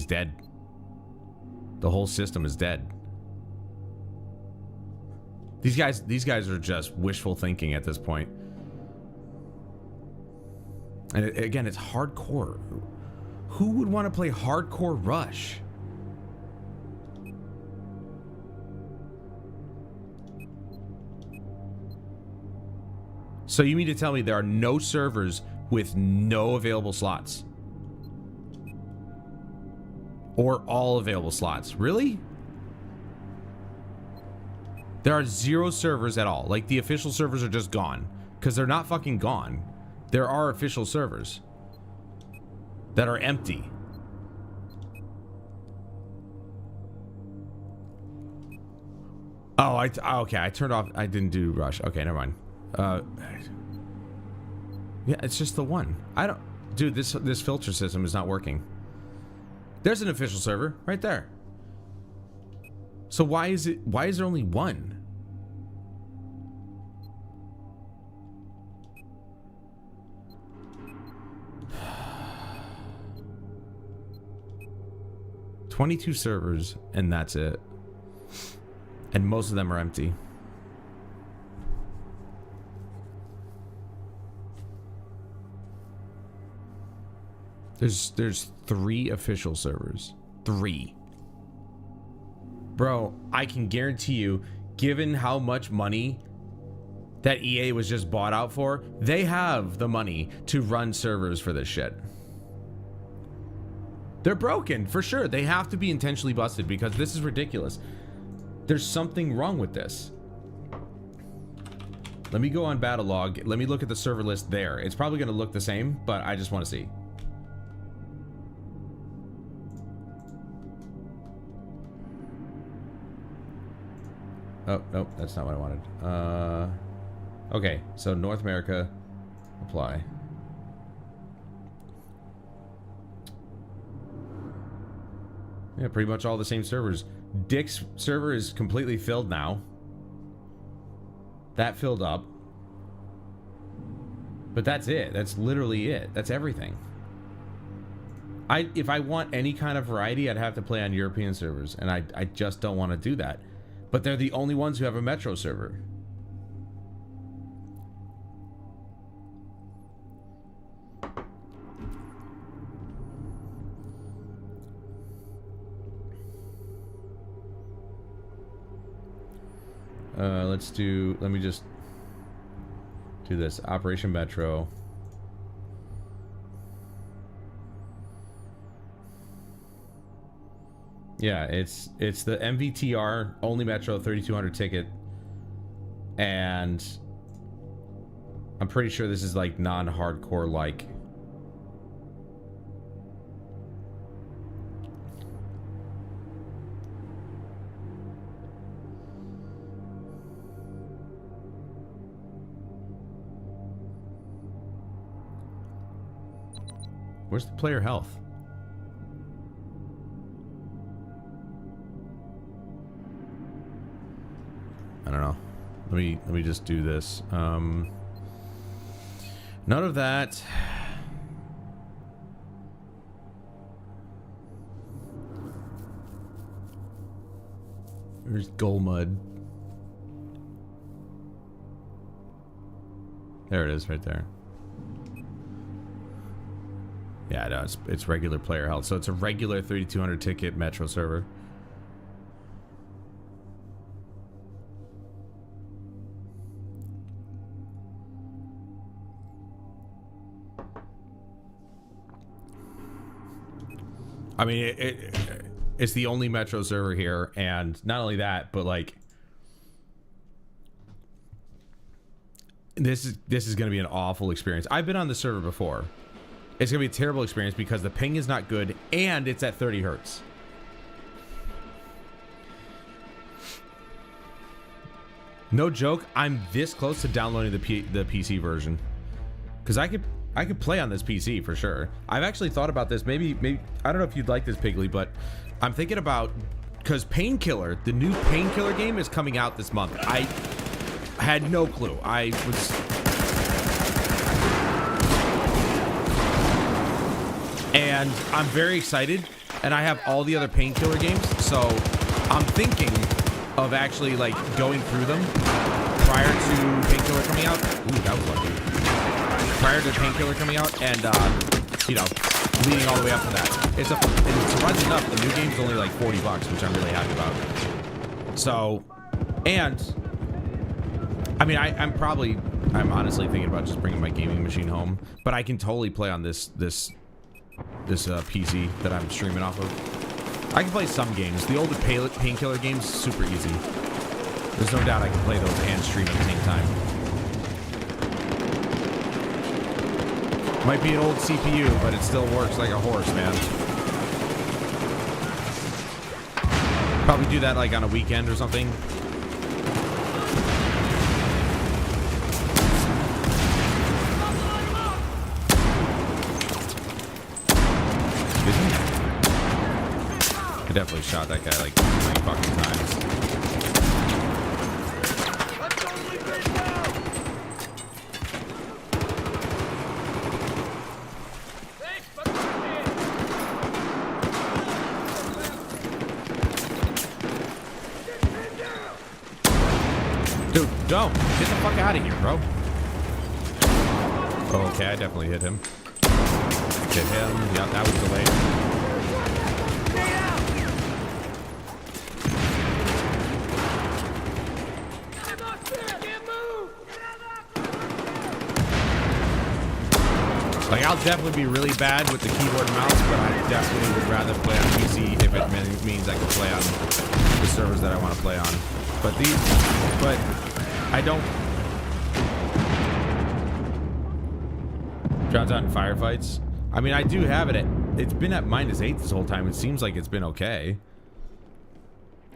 [SPEAKER 1] dead. The whole system is dead. These guys are just wishful thinking at this point. And again, it's hardcore. Who would want to play hardcore Rush? So you mean to tell me there are no servers with no available slots? Or all available slots? Really? There are 0 servers at all. Like, the official servers are just gone. Because they're not fucking gone. There are official servers that are empty. Oh, okay, I turned off. I didn't do rush. Okay, never mind. Yeah, it's just the one. I don't... Dude, this filter system is not working. There's an official server right there. So why is there only one? $22 servers, and that's it. And most of them are empty. There's 3 official servers. 3. Bro, I can guarantee you, given how much money that EA was just bought out for, they have the money to run servers for this shit. They're broken, for sure. They have to be intentionally busted because this is ridiculous. There's something wrong with this. Let me go on battle log. Let me look at the server list there. It's probably going to look the same, but I just want to see. Oh, nope, that's not what I wanted. Okay, so North America, apply. Yeah, pretty much all the same servers. Dick's server is completely filled now. That filled up. But that's it. That's literally it. That's everything. If I want any kind of variety, I'd have to play on European servers, and I just don't want to do that. But they're the only ones who have a Metro server. Let me just do this. Operation Metro. Yeah, it's the MVTR only Metro 3200 ticket, and I'm pretty sure this is like non-hardcore like. Where's the player health? I don't know. Let me just do this. None of that. There's Gold Mud. There it is, right there. Yeah, no, it's regular player health. So it's a regular 3200 ticket Metro server. I mean, it's the only Metro server here, and not only that, but like this is going to be an awful experience. I've been on the server before. It's going to be a terrible experience because the ping is not good, and it's at 30 hertz. No joke, I'm this close to downloading the PC version, because I could play on this PC for sure. I've actually thought about this. Maybe I don't know if you'd like this, Piggly, but I'm thinking about, because Painkiller, the new Painkiller game is coming out this month. I had no clue. I was. And I'm very excited, and I have all the other Painkiller games, so I'm thinking of actually like going through them prior to Painkiller coming out. Ooh, that was lucky. Prior to Painkiller coming out, and you know, leading all the way up to that. It's surprisingly enough, the new game's only like $40, which I'm really happy about. So, and I mean, I'm honestly thinking about just bringing my gaming machine home, but I can totally play on this PC that I'm streaming off of. I can play some games. The older Painkiller games, super easy. There's no doubt I can play those and stream at the same time. Might be an old CPU, but it still works like a horse, man. Probably do that like on a weekend or something. I definitely shot that guy like 3 fucking times. Dude, don't get the fuck out of here, bro. Oh, okay, I definitely hit him. Hit him. Yeah, that was delayed. Like, I'll definitely be really bad with the keyboard and mouse, but I definitely would rather play on PC if it means I can play on the servers that I want to play on. But I don't. Drops out in firefights. I mean, I do have it at. It's been at -8 this whole time. It seems like it's been okay.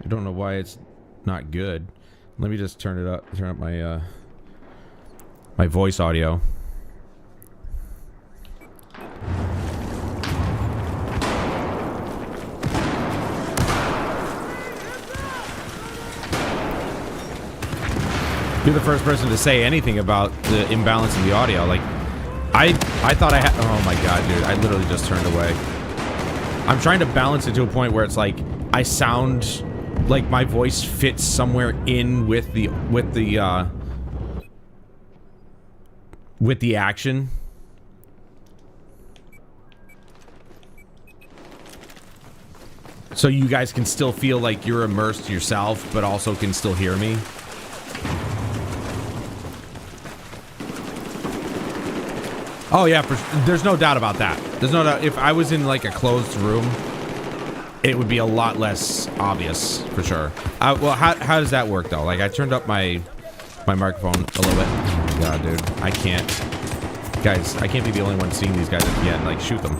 [SPEAKER 1] I don't know why it's not good. Let me just turn it up. Turn up my my voice audio. You're the first person to say anything about the imbalance in the audio. Like, I thought I had. Oh my god, dude! I literally just turned away. I'm trying to balance it to a point where it's like I sound like my voice fits somewhere in with the action. So you guys can still feel like you're immersed yourself, but also can still hear me. Oh yeah, there's no doubt about that. There's no doubt. If I was in like a closed room, it would be a lot less obvious for sure. Well, how does that work though? Like I turned up my microphone a little bit. Oh my god, dude, I can't. Guys, I can't be the only one seeing these guys at the end. Like shoot them.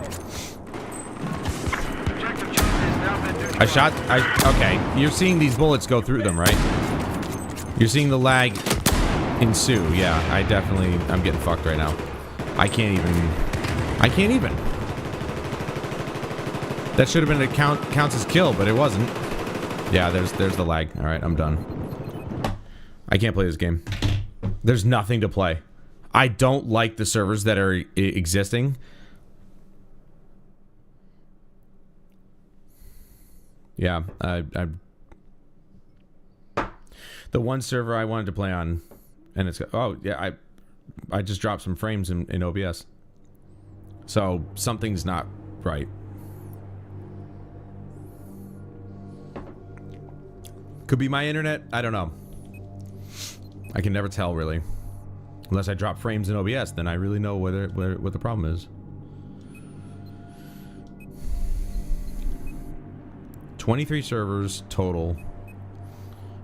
[SPEAKER 1] Okay, you're seeing these bullets go through them, right? You're seeing the lag ensue. Yeah, I'm getting fucked right now. I can't even. That should have been a counts as kill, but it wasn't. Yeah, there's the lag. All right, I'm done. I can't play this game. There's nothing to play. I don't like the servers that are existing. Yeah, the one server I wanted to play on, and it's oh yeah, I just dropped some frames in OBS, so something's not right. Could be my internet. I don't know. I can never tell really, unless I drop frames in OBS. Then I really know what the problem is. 23 servers total,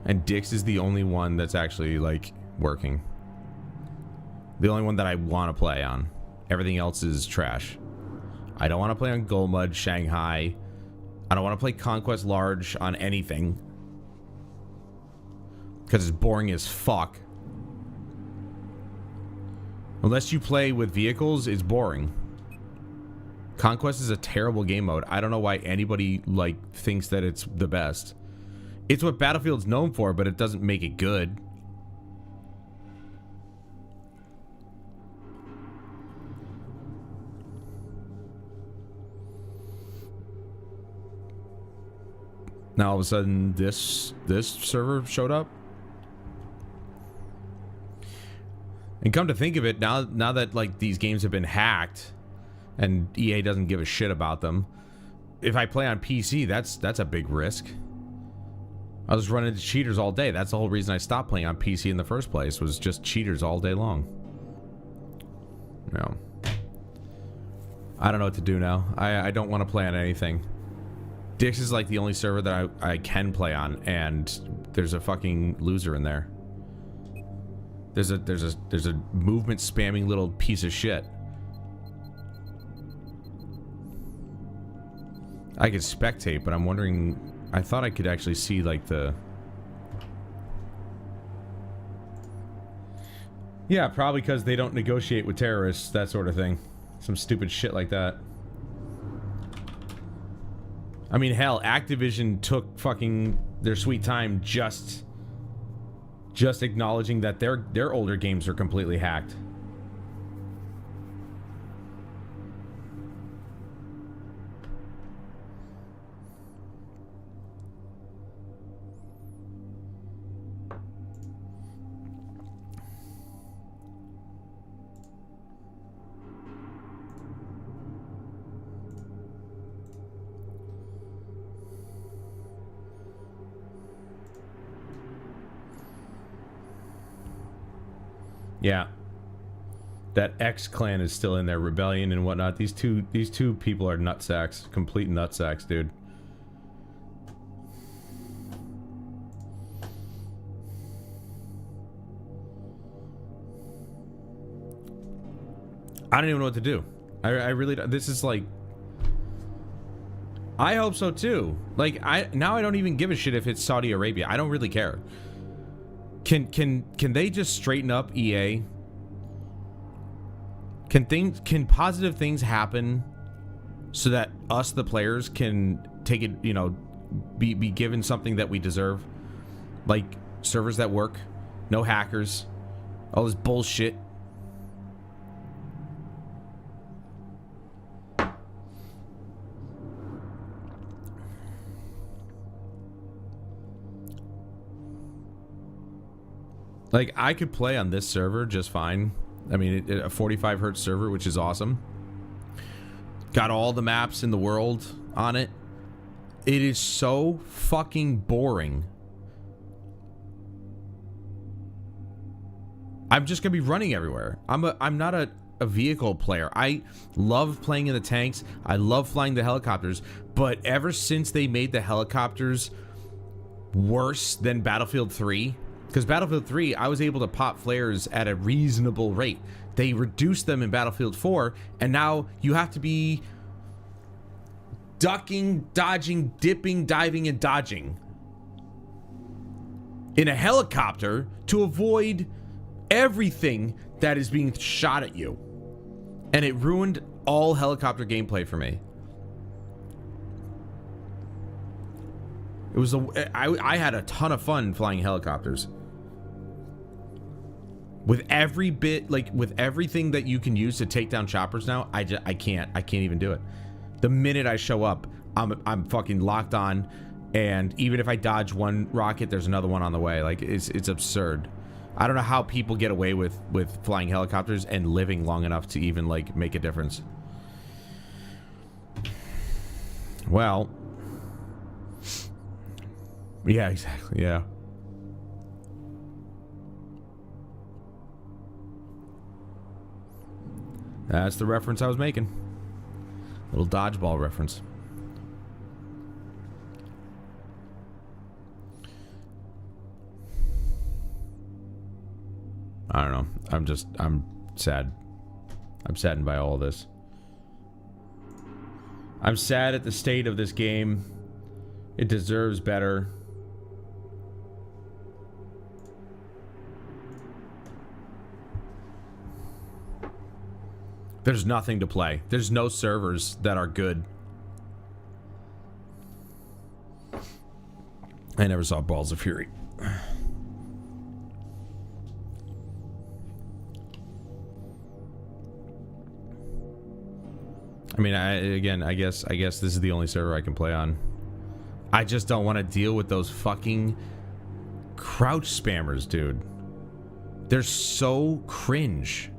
[SPEAKER 1] and Dix is the only one that's actually like working. The only one that I want to play on. Everything else is trash. I don't want to play on Golmud, Shanghai. I don't want to play Conquest Large on anything, because it's boring as fuck. Unless you play with vehicles, it's boring. Conquest is a terrible game mode. I don't know why anybody like thinks that it's the best. It's what Battlefield's known for, but it doesn't make it good. Now all of a sudden this server showed up. And come to think of it, now that like these games have been hacked and EA doesn't give a shit about them, if I play on PC, that's a big risk. I was running into cheaters all day. That's the whole reason I stopped playing on PC in the first place, was just cheaters all day long. No. I don't know what to do now. I don't want to play on anything. Dix is like the only server that I can play on, and there's a fucking loser in there. There's a movement spamming little piece of shit. I could spectate, but I'm wondering, I thought I could actually see like the... Yeah, probably because they don't negotiate with terrorists, that sort of thing. Some stupid shit like that. I mean, hell, Activision took fucking their sweet time just acknowledging that their older games are completely hacked. Yeah. That X clan is still in there, rebellion and whatnot. These two people are nutsacks, complete nutsacks, dude. I don't even know what to do. I really don't. This is like, I hope so too. Like, now I don't even give a shit if it's Saudi Arabia. I don't really care. Can they just straighten up EA? Can positive things happen so that us, the players, can take it, you know, be given something that we deserve? Like servers that work, no hackers, all this bullshit. Like, I could play on this server just fine. I mean, a 45 hertz server, which is awesome. Got all the maps in the world on it. It is so fucking boring. I'm just gonna be running everywhere. I'm not a vehicle player. I love playing in the tanks. I love flying the helicopters. But ever since they made the helicopters worse than Battlefield 3... Because Battlefield 3, I was able to pop flares at a reasonable rate. They reduced them in Battlefield 4, and now you have to be ducking, dodging, dipping, diving, and dodging in a helicopter to avoid everything that is being shot at you. And it ruined all helicopter gameplay for me. It was I had a ton of fun flying helicopters. With every bit, like with everything that you can use to take down choppers now, I can't even do it. The minute I show up, I'm fucking locked on, and even if I dodge one rocket, there's another one on the way. Like, it's absurd. I don't know how people get away with flying helicopters and living long enough to even like make a difference. Well, yeah, exactly. Yeah. That's the reference I was making. Little dodgeball reference. I don't know. I'm sad. I'm saddened by all of this. I'm sad at the state of this game. It deserves better. There's nothing to play. There's no servers that are good. I never saw Balls of Fury. I mean, I guess this is the only server I can play on. I just don't want to deal with those fucking crouch spammers, dude. They're so cringe.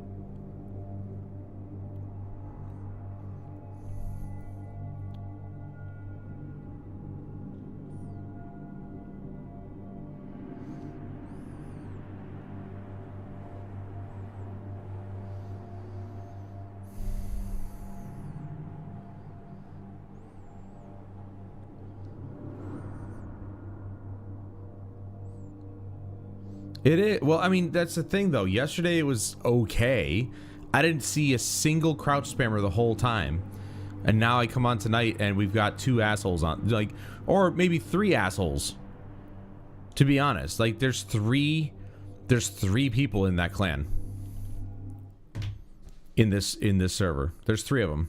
[SPEAKER 1] It is. Well, I mean, that's the thing, though. Yesterday it was okay. I didn't see a single crouch spammer the whole time. And now I come on tonight and we've got 2 assholes on. Like, or maybe 3 assholes. To be honest. Like, there's 3 people in that clan. In this server. There's 3 of them.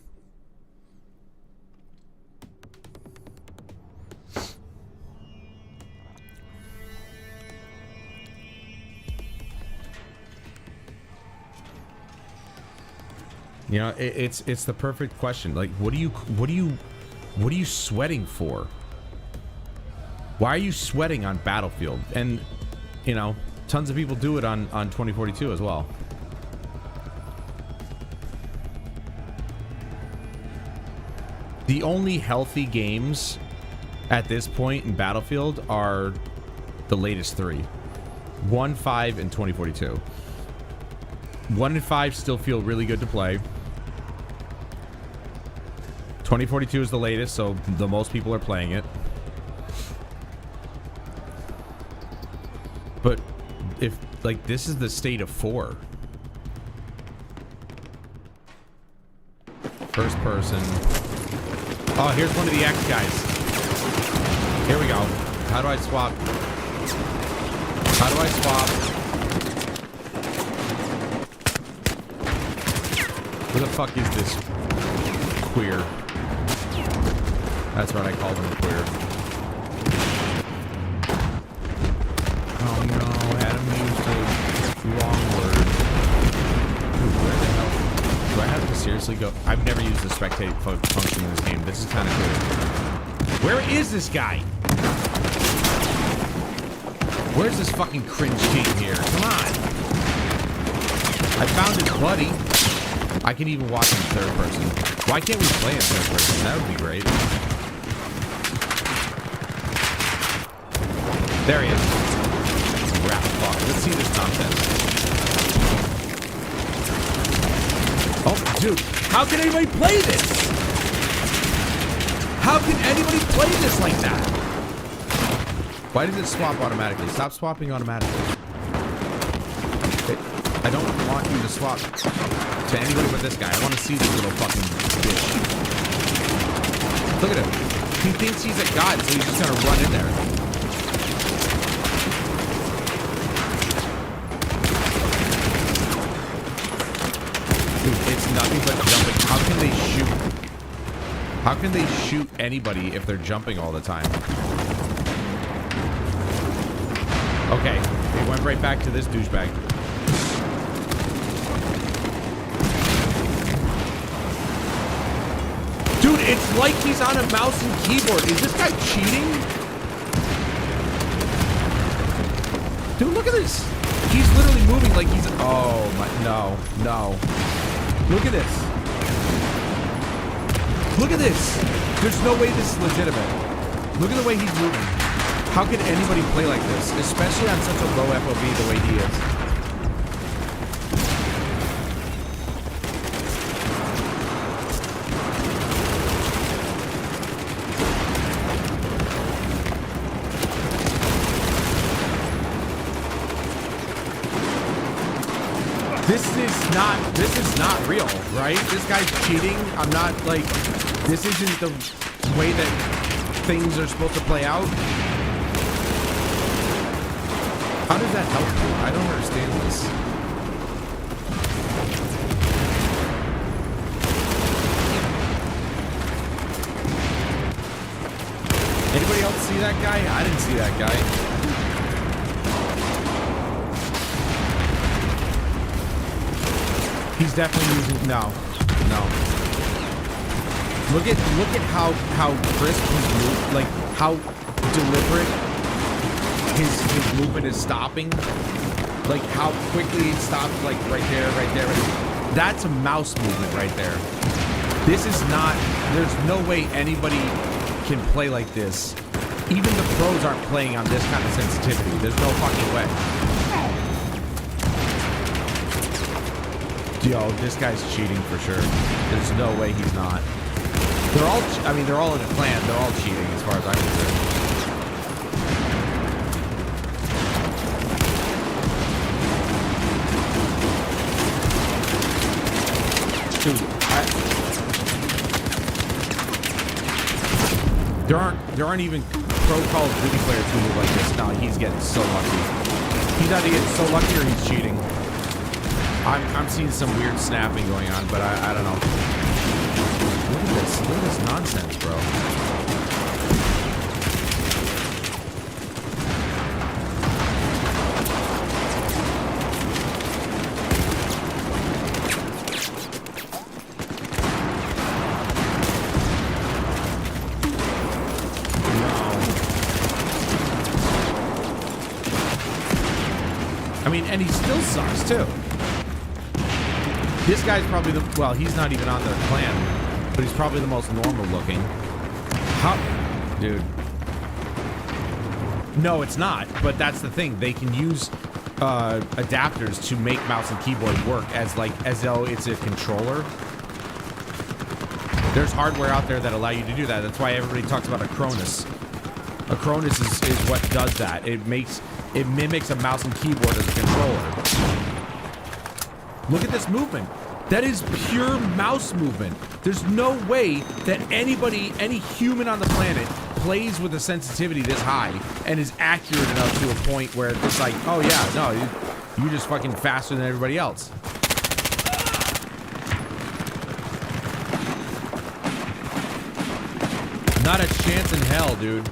[SPEAKER 1] You know, it's the perfect question. Like, what are you sweating for? Why are you sweating on Battlefield? And, you know, tons of people do it on 2042 as well. The only healthy games at this point in Battlefield are the latest 3. 1, 5, and 2042. 1 and 5 still feel really good to play. 2042 is the latest, so the most people are playing it. But if, like, this is the state of 4. First person. Oh, here's one of the X guys. Here we go. How do I swap? How do I swap? Who the fuck is this queer? That's right, I called him a queer. Oh no, Adam used the wrong word. Dude, where the hell? Do I have to seriously go? I've never used the spectate function in this game. This is kind of cool. Where is this guy? Where's this fucking cringe team here? Come on. I found his buddy. I can even watch him third person. Why can't we play in third person? That would be great. There he is. Rap fuck. Let's see this contest. Oh, dude. How can anybody play this? How can anybody play this like that? Why does it swap automatically? Stop swapping automatically. I don't want you to swap to anybody but this guy. I want to see this little fucking bitch. Look at him. He thinks he's a god, so he's just gonna run in there. Dude, it's nothing but jumping. How can they shoot? How can they shoot anybody if they're jumping all the time? Okay, they went right back to this douchebag. Dude, it's like he's on a mouse and keyboard. Is this guy cheating? Dude, look at this. He's literally moving like he's... Oh, my... No. No. Look at this. Look at this. There's no way this is legitimate. Look at the way he's moving. How can anybody play like this? Especially on such a low FOV the way he is. This is not real, right? This guy's cheating. I'm not, like, this isn't the way that things are supposed to play out. How does that help you? I don't understand this. Anybody else see that guy? I didn't see that guy. He's definitely using... No. No. Look at how crisp his move... Like, how deliberate his movement is stopping. Like, how quickly it stops, like, right there, right there, right there. That's a mouse movement right there. This is not... There's no way anybody can play like this. Even the pros aren't playing on this kind of sensitivity. There's no fucking way. Yo, this guy's cheating for sure. There's no way he's not. They're all, I mean, they're all in a clan. They're all cheating as far as I'm concerned. There aren't even pro Call of Duty players who move like this. No, he's getting so lucky. He's either getting so lucky or he's cheating. I'm seeing some weird snapping going on, but I don't know. Look at this. Look at this nonsense, bro. I mean, and he still sucks, too. This guy's probably the... Well, he's not even on their clan, but he's probably the most normal looking. How... Dude. No, it's not, but that's the thing. They can use adapters to make mouse and keyboard work as though it's a controller. There's hardware out there that allow you to do that. That's why everybody talks about a Cronus. A Cronus is what does that. It mimics a mouse and keyboard as a controller. Look at this movement. That is pure mouse movement. There's no way that anybody, any human on the planet, plays with a sensitivity this high and is accurate enough to a point where it's like, oh yeah, no, you're just fucking faster than everybody else. Not a chance in hell, dude.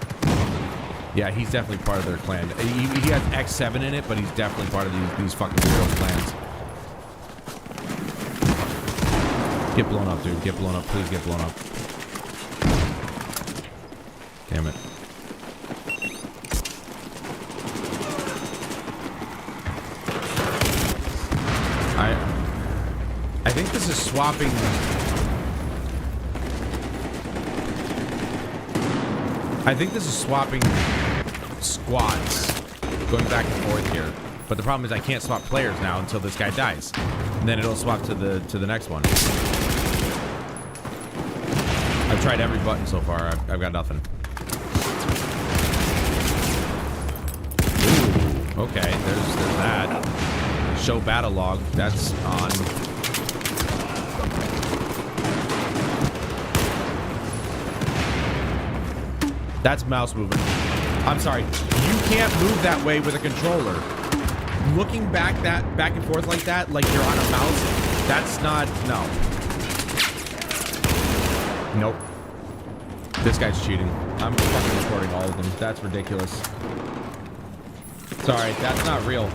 [SPEAKER 1] Yeah, he's definitely part of their clan. He has X7 in it, but he's definitely part of these fucking weirdo clans. Get blown up, dude. Get blown up. Please get blown up. Damn it. I think this is swapping... I think this is swapping squads, going back and forth here. But the problem is I can't swap players now until this guy dies. And then it'll swap to the next one. I've tried every button so far. I've got nothing. Ooh, okay, there's that. Show battle log. That's on. That's mouse movement. I'm sorry. You can't move that way with a controller. Looking back and forth like that, like you're on a mouse, that's not... No. Nope. This guy's cheating. I'm fucking recording all of them. That's ridiculous. Sorry, that's not real.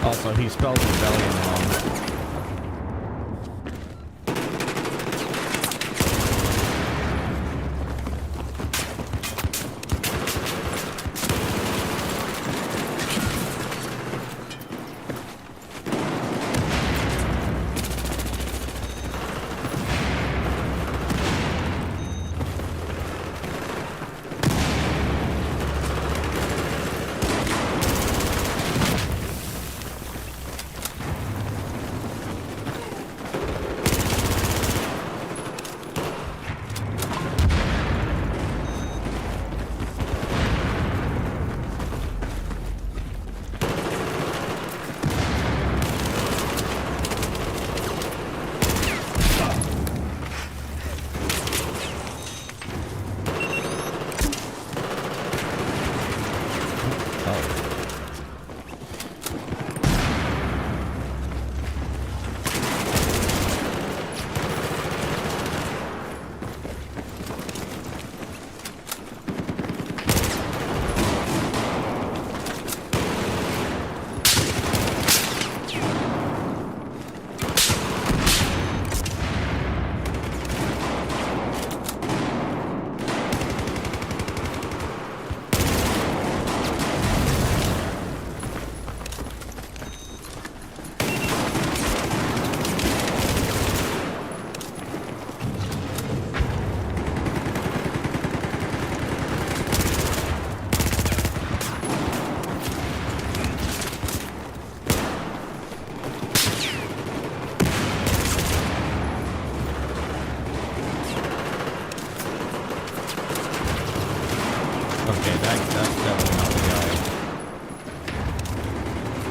[SPEAKER 1] Also, he spells rebellion wrong.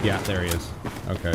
[SPEAKER 1] Yeah, there he is. Okay.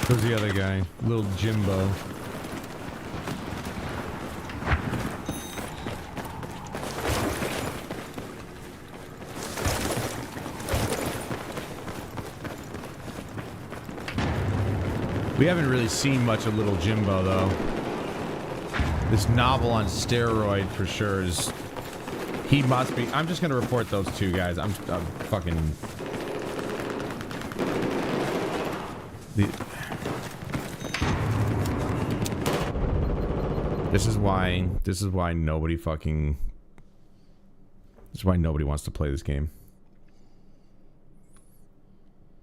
[SPEAKER 1] Who's the other guy? Little Jimbo. We haven't really seen much of Little Jimbo, though. This novel on steroid for sure is... He must be... I'm just gonna report those two guys. I'm fucking... This is why nobody fucking... This is why nobody wants to play this game.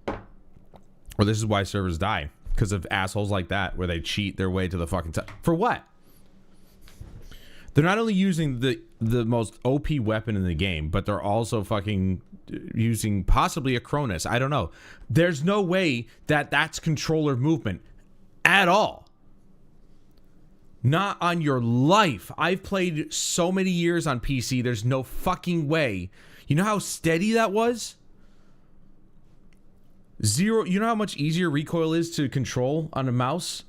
[SPEAKER 1] Or this is why servers die. Because of assholes like that, where they cheat their way to the fucking top. For what? They're not only using the most OP weapon in the game, but they're also fucking using possibly a Cronus. I don't know. There's no way that that's controller movement at all. Not on your life. I've played so many years on PC. There's no fucking way. You know how steady that was? Zero. You know how much easier recoil is to control on a mouse?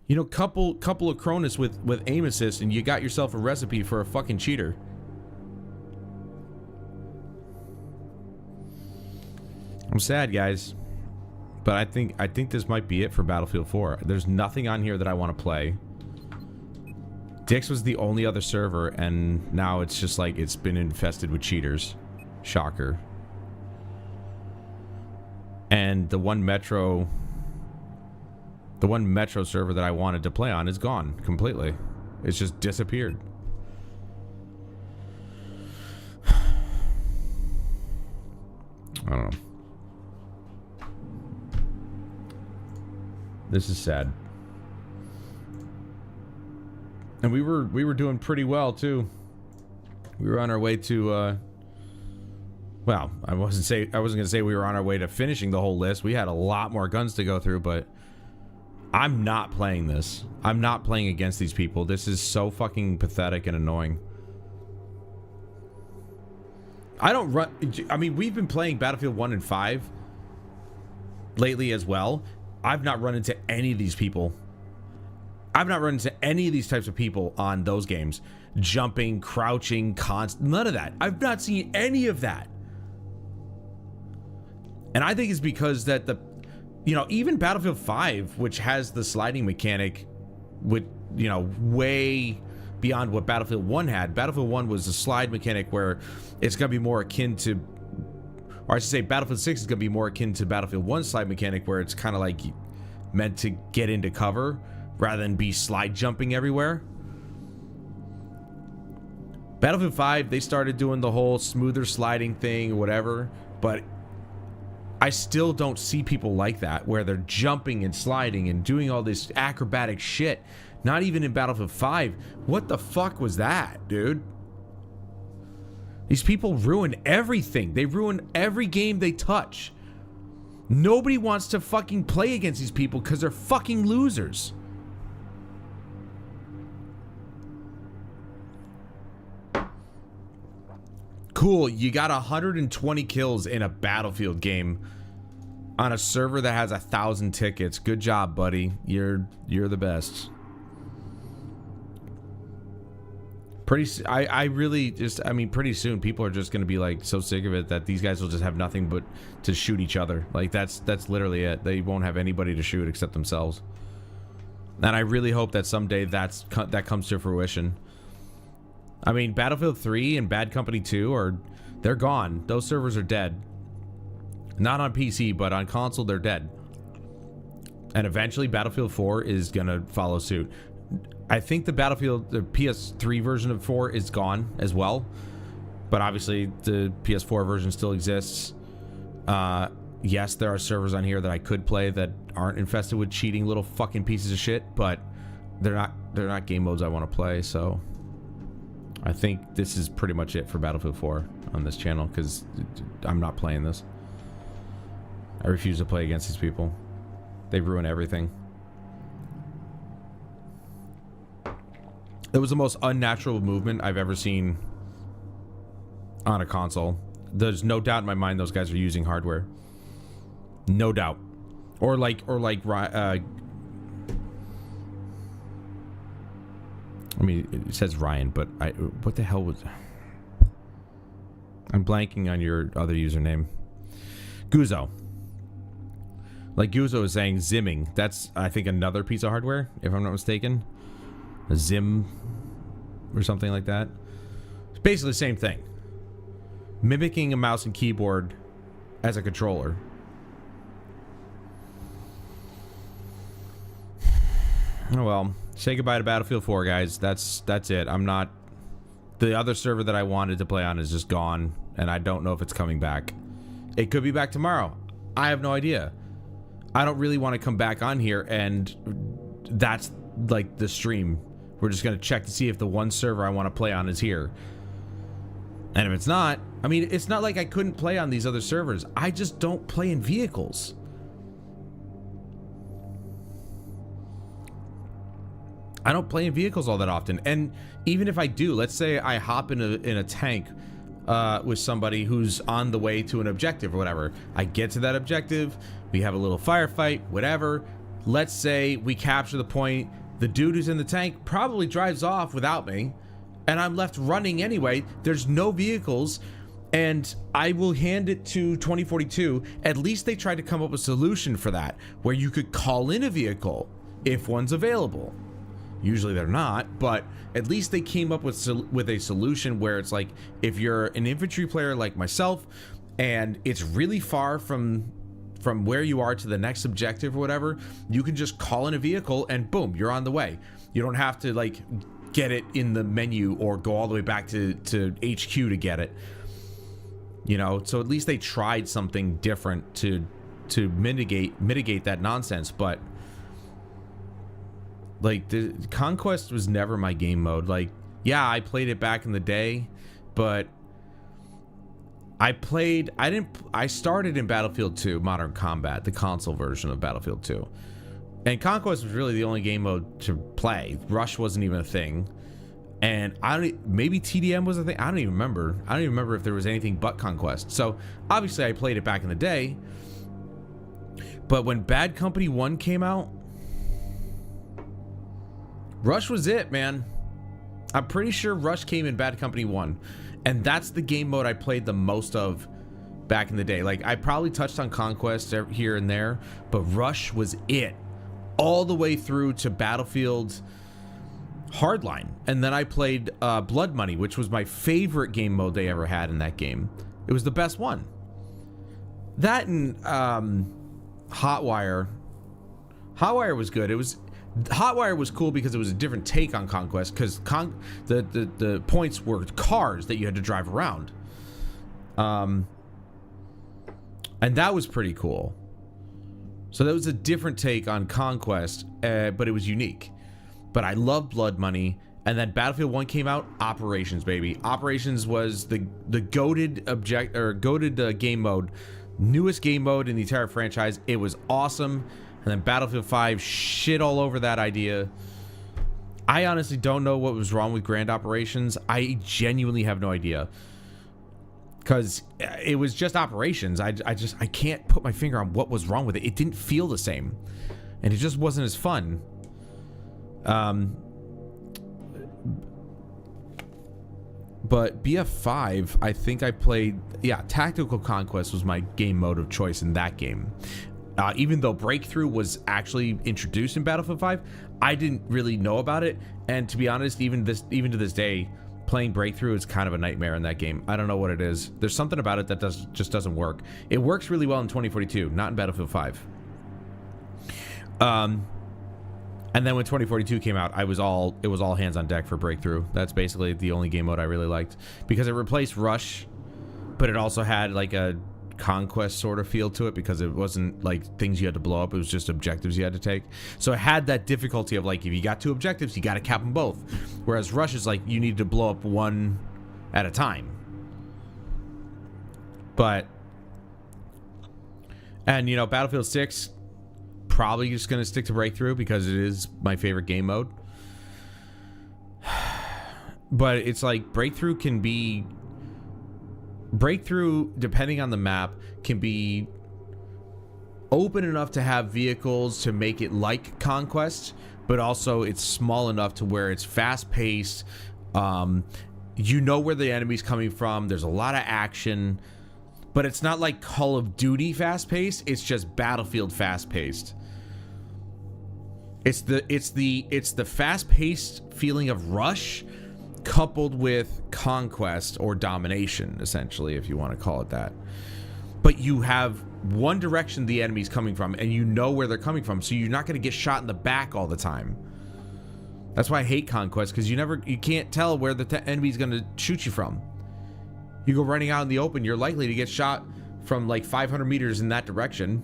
[SPEAKER 1] You know, couple of Cronus with aim assist, and you got yourself a recipe for a fucking cheater. I'm sad, guys, but I think this might be it for Battlefield 4. There's nothing on here that I want to play. Dix was the only other server, and now it's just like it's been infested with cheaters. Shocker. And the one Metro server that I wanted to play on is gone completely. It's just disappeared. I don't know. This is sad. And we were doing pretty well too. We were on our way to well, I wasn't gonna say we were on our way to finishing the whole list. We had a lot more guns to go through, but I'm not playing this. I'm not playing against these people. This is so fucking pathetic and annoying. I don't run... I mean, we've been playing Battlefield 1 and 5 lately as well. I've not run into any of these people. I've not run into any of these types of people on those games. Jumping, crouching, none of that. I've not seen any of that. And I think it's because that the... You know, even Battlefield 5, which has the sliding mechanic with, you know, way beyond what Battlefield 1 had. Battlefield 1 was a slide mechanic where it's going to be more akin to, or I should say Battlefield 6 is going to be more akin to Battlefield 1 slide mechanic, where it's kind of like meant to get into cover rather than be slide jumping everywhere. Battlefield 5, they started doing the whole smoother sliding thing or whatever, but I still don't see people like that, where they're jumping and sliding and doing all this acrobatic shit. Not even in Battlefield 5. What the fuck was that, dude? These people ruin everything. They ruin every game they touch. Nobody wants to fucking play against these people because they're fucking losers. Cool, you got 120 kills in a Battlefield game on a server that has 1,000 tickets. Good job, buddy. You're the best. I really just, I mean, pretty soon people are just going to be like so sick of it that these guys will just have nothing but to shoot each other. Like that's literally it. They won't have anybody to shoot except themselves. And I really hope that someday that comes to fruition. I mean, Battlefield 3 and Bad Company 2 they're gone. Those servers are dead. Not on PC, but on console they're dead. And eventually Battlefield 4 is going to follow suit. I think the PS3 version of 4 is gone as well. But obviously the PS4 version still exists. Yes, there are servers on here that I could play that aren't infested with cheating little fucking pieces of shit, but they're not game modes I want to play, so I think this is pretty much it for Battlefield 4 on this channel, because I'm not playing this. I refuse to play against these people. They ruin everything. It was the most unnatural movement I've ever seen on a console. There's no doubt in my mind those guys are using hardware. No doubt. Or like I mean, it says Ryan, but what the hell was... I'm blanking on your other username. Guzo. Like Guzo is saying zimming. That's, I think, another piece of hardware, if I'm not mistaken. A Zim or something like that. It's basically the same thing. Mimicking a mouse and keyboard as a controller. Oh well, say goodbye to Battlefield 4, guys. That's it. I'm not... The other server that I wanted to play on is just gone, and I don't know if it's coming back. It could be back tomorrow. I have no idea. I don't really want to come back on here, and that's like the stream. We're just going to check to see if the one server I want to play on is here. And if it's not, I mean, it's not like I couldn't play on these other servers. I just don't play in vehicles. I don't play in vehicles all that often, and even if I do, let's say I hop in a tank with somebody who's on the way to an objective or whatever. I get to that objective, we have a little firefight, whatever. Let's say we capture the point. The dude who's in the tank probably drives off without me, and I'm left running anyway. There's no vehicles, and I will hand it to 2042. At least they tried to come up with a solution for that, where you could call in a vehicle if one's available. Usually they're not, but at least they came up with a solution where it's like, if you're an infantry player like myself and it's really far from where you are to the next objective or whatever, you can just call in a vehicle and boom, you're on the way. You don't have to like get it in the menu or go all the way back to HQ to get it, you know. So at least they tried something different to mitigate that nonsense. But like, the Conquest was never my game mode. Like, yeah, I played it back in the day, but I started in Battlefield 2 Modern Combat, the console version of Battlefield 2. And Conquest was really the only game mode to play. Rush wasn't even a thing. And maybe TDM was a thing. I don't even remember. I don't even remember if there was anything but Conquest. So obviously I played it back in the day. But when Bad Company 1 came out, Rush was it, man. I'm pretty sure Rush came in Bad Company 1. And that's the game mode I played the most of back in the day. Like, I probably touched on Conquest here and there, but Rush was it. All the way through to Battlefield Hardline. And then I played Blood Money, which was my favorite game mode they ever had in that game. It was the best one. That and Hotwire. Hotwire was good. Hotwire was cool because it was a different take on Conquest, because the points were cars that you had to drive around. And that was pretty cool. So that was a different take on Conquest, but it was unique. But I love Blood Money. And then Battlefield 1 came out, Operations, baby. Operations was the goated game mode, newest game mode in the entire franchise. It was awesome. And then Battlefield 5 shit all over that idea. I honestly don't know what was wrong with Grand Operations. I genuinely have no idea, because it was just Operations. I can't put my finger on what was wrong with it. It didn't feel the same, and it just wasn't as fun. But BF5, I think I played... Yeah, Tactical Conquest was my game mode of choice in that game. Even though Breakthrough was actually introduced in Battlefield 5, I didn't really know about it. And to be honest, even to this day, playing Breakthrough is kind of a nightmare in that game. I don't know what it is. There's something about it that just doesn't work. It works really well in 2042, not in Battlefield 5. And then when 2042 came out, it was all hands on deck for Breakthrough. That's basically the only game mode I really liked, because it replaced Rush, but it also had like a conquest sort of feel to it, because it wasn't like things you had to blow up, it was just objectives you had to take. So it had that difficulty of like, if you got 2 objectives, you got to cap them both, whereas Rush is like you need to blow up one at a time. And you know, Battlefield 6, probably just gonna stick to Breakthrough because it is my favorite game mode. But it's like Breakthrough, depending on the map, can be open enough to have vehicles to make it like Conquest, but also it's small enough to where it's fast-paced. You know where the enemy's coming from. There's a lot of action, but it's not like Call of Duty fast-paced. It's just Battlefield fast-paced. It's the fast-paced feeling of Rush coupled with conquest or domination, essentially, if you want to call it that. But you have one direction the enemy's coming from, and you know where they're coming from, so you're not going to get shot in the back all the time. That's why I hate conquest, because you can't tell where the enemy's going to shoot you from. You go running out in the open, you're likely to get shot from like 500 meters in that direction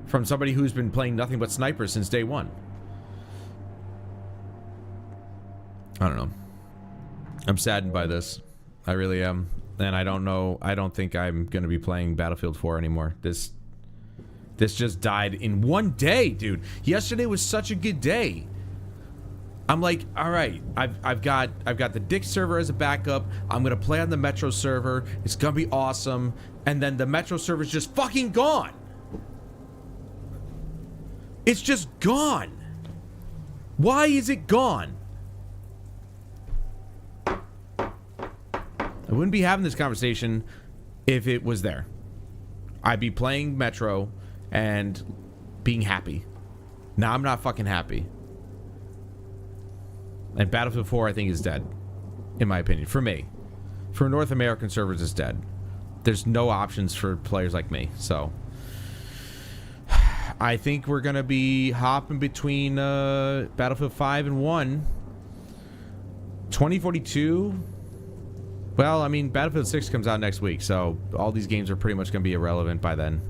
[SPEAKER 1] from somebody who's been playing nothing but snipers since day one. I don't know. I'm saddened by this. I really am. And I don't know. I don't think I'm going to be playing Battlefield 4 anymore. This just died in one day, dude. Yesterday was such a good day. I'm like, all right, I've got the Dick server as a backup. I'm going to play on the Metro server. It's going to be awesome. And then the Metro server is just fucking gone. It's just gone. Why is it gone? I wouldn't be having this conversation if it was there. I'd be playing Metro and being happy. Now I'm not fucking happy. And Battlefield 4, I think, is dead. In my opinion. For me. For North American servers, it's dead. There's no options for players like me. So I think we're going to be hopping between Battlefield 5 and 1. 2042... Well, I mean, Battlefield 6 comes out next week, so all these games are pretty much going to be irrelevant by then.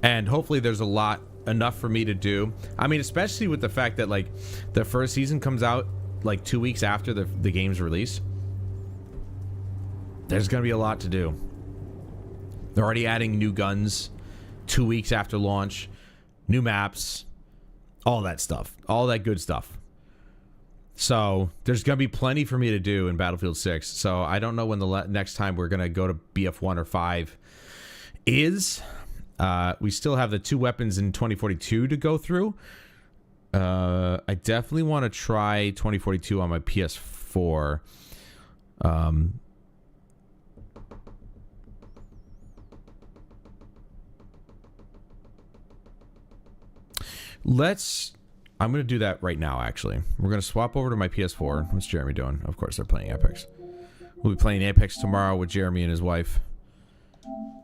[SPEAKER 1] And hopefully there's enough for me to do. I mean, especially with the fact that, like, the first season comes out, like, 2 weeks after the game's release. There's going to be a lot to do. They're already adding new guns 2 weeks after launch. New maps, all that stuff, all that good stuff. So there's gonna be plenty for me to do in Battlefield 6. So I don't know when the next time we're gonna go to BF1 or 5 is. We still have the 2 weapons in 2042 to go through. I definitely want to try 2042 on my PS4. I'm going to do that right now, actually. We're going to swap over to my PS4. What's Jeremy doing? Of course, they're playing Apex. We'll be playing Apex tomorrow with Jeremy and his wife.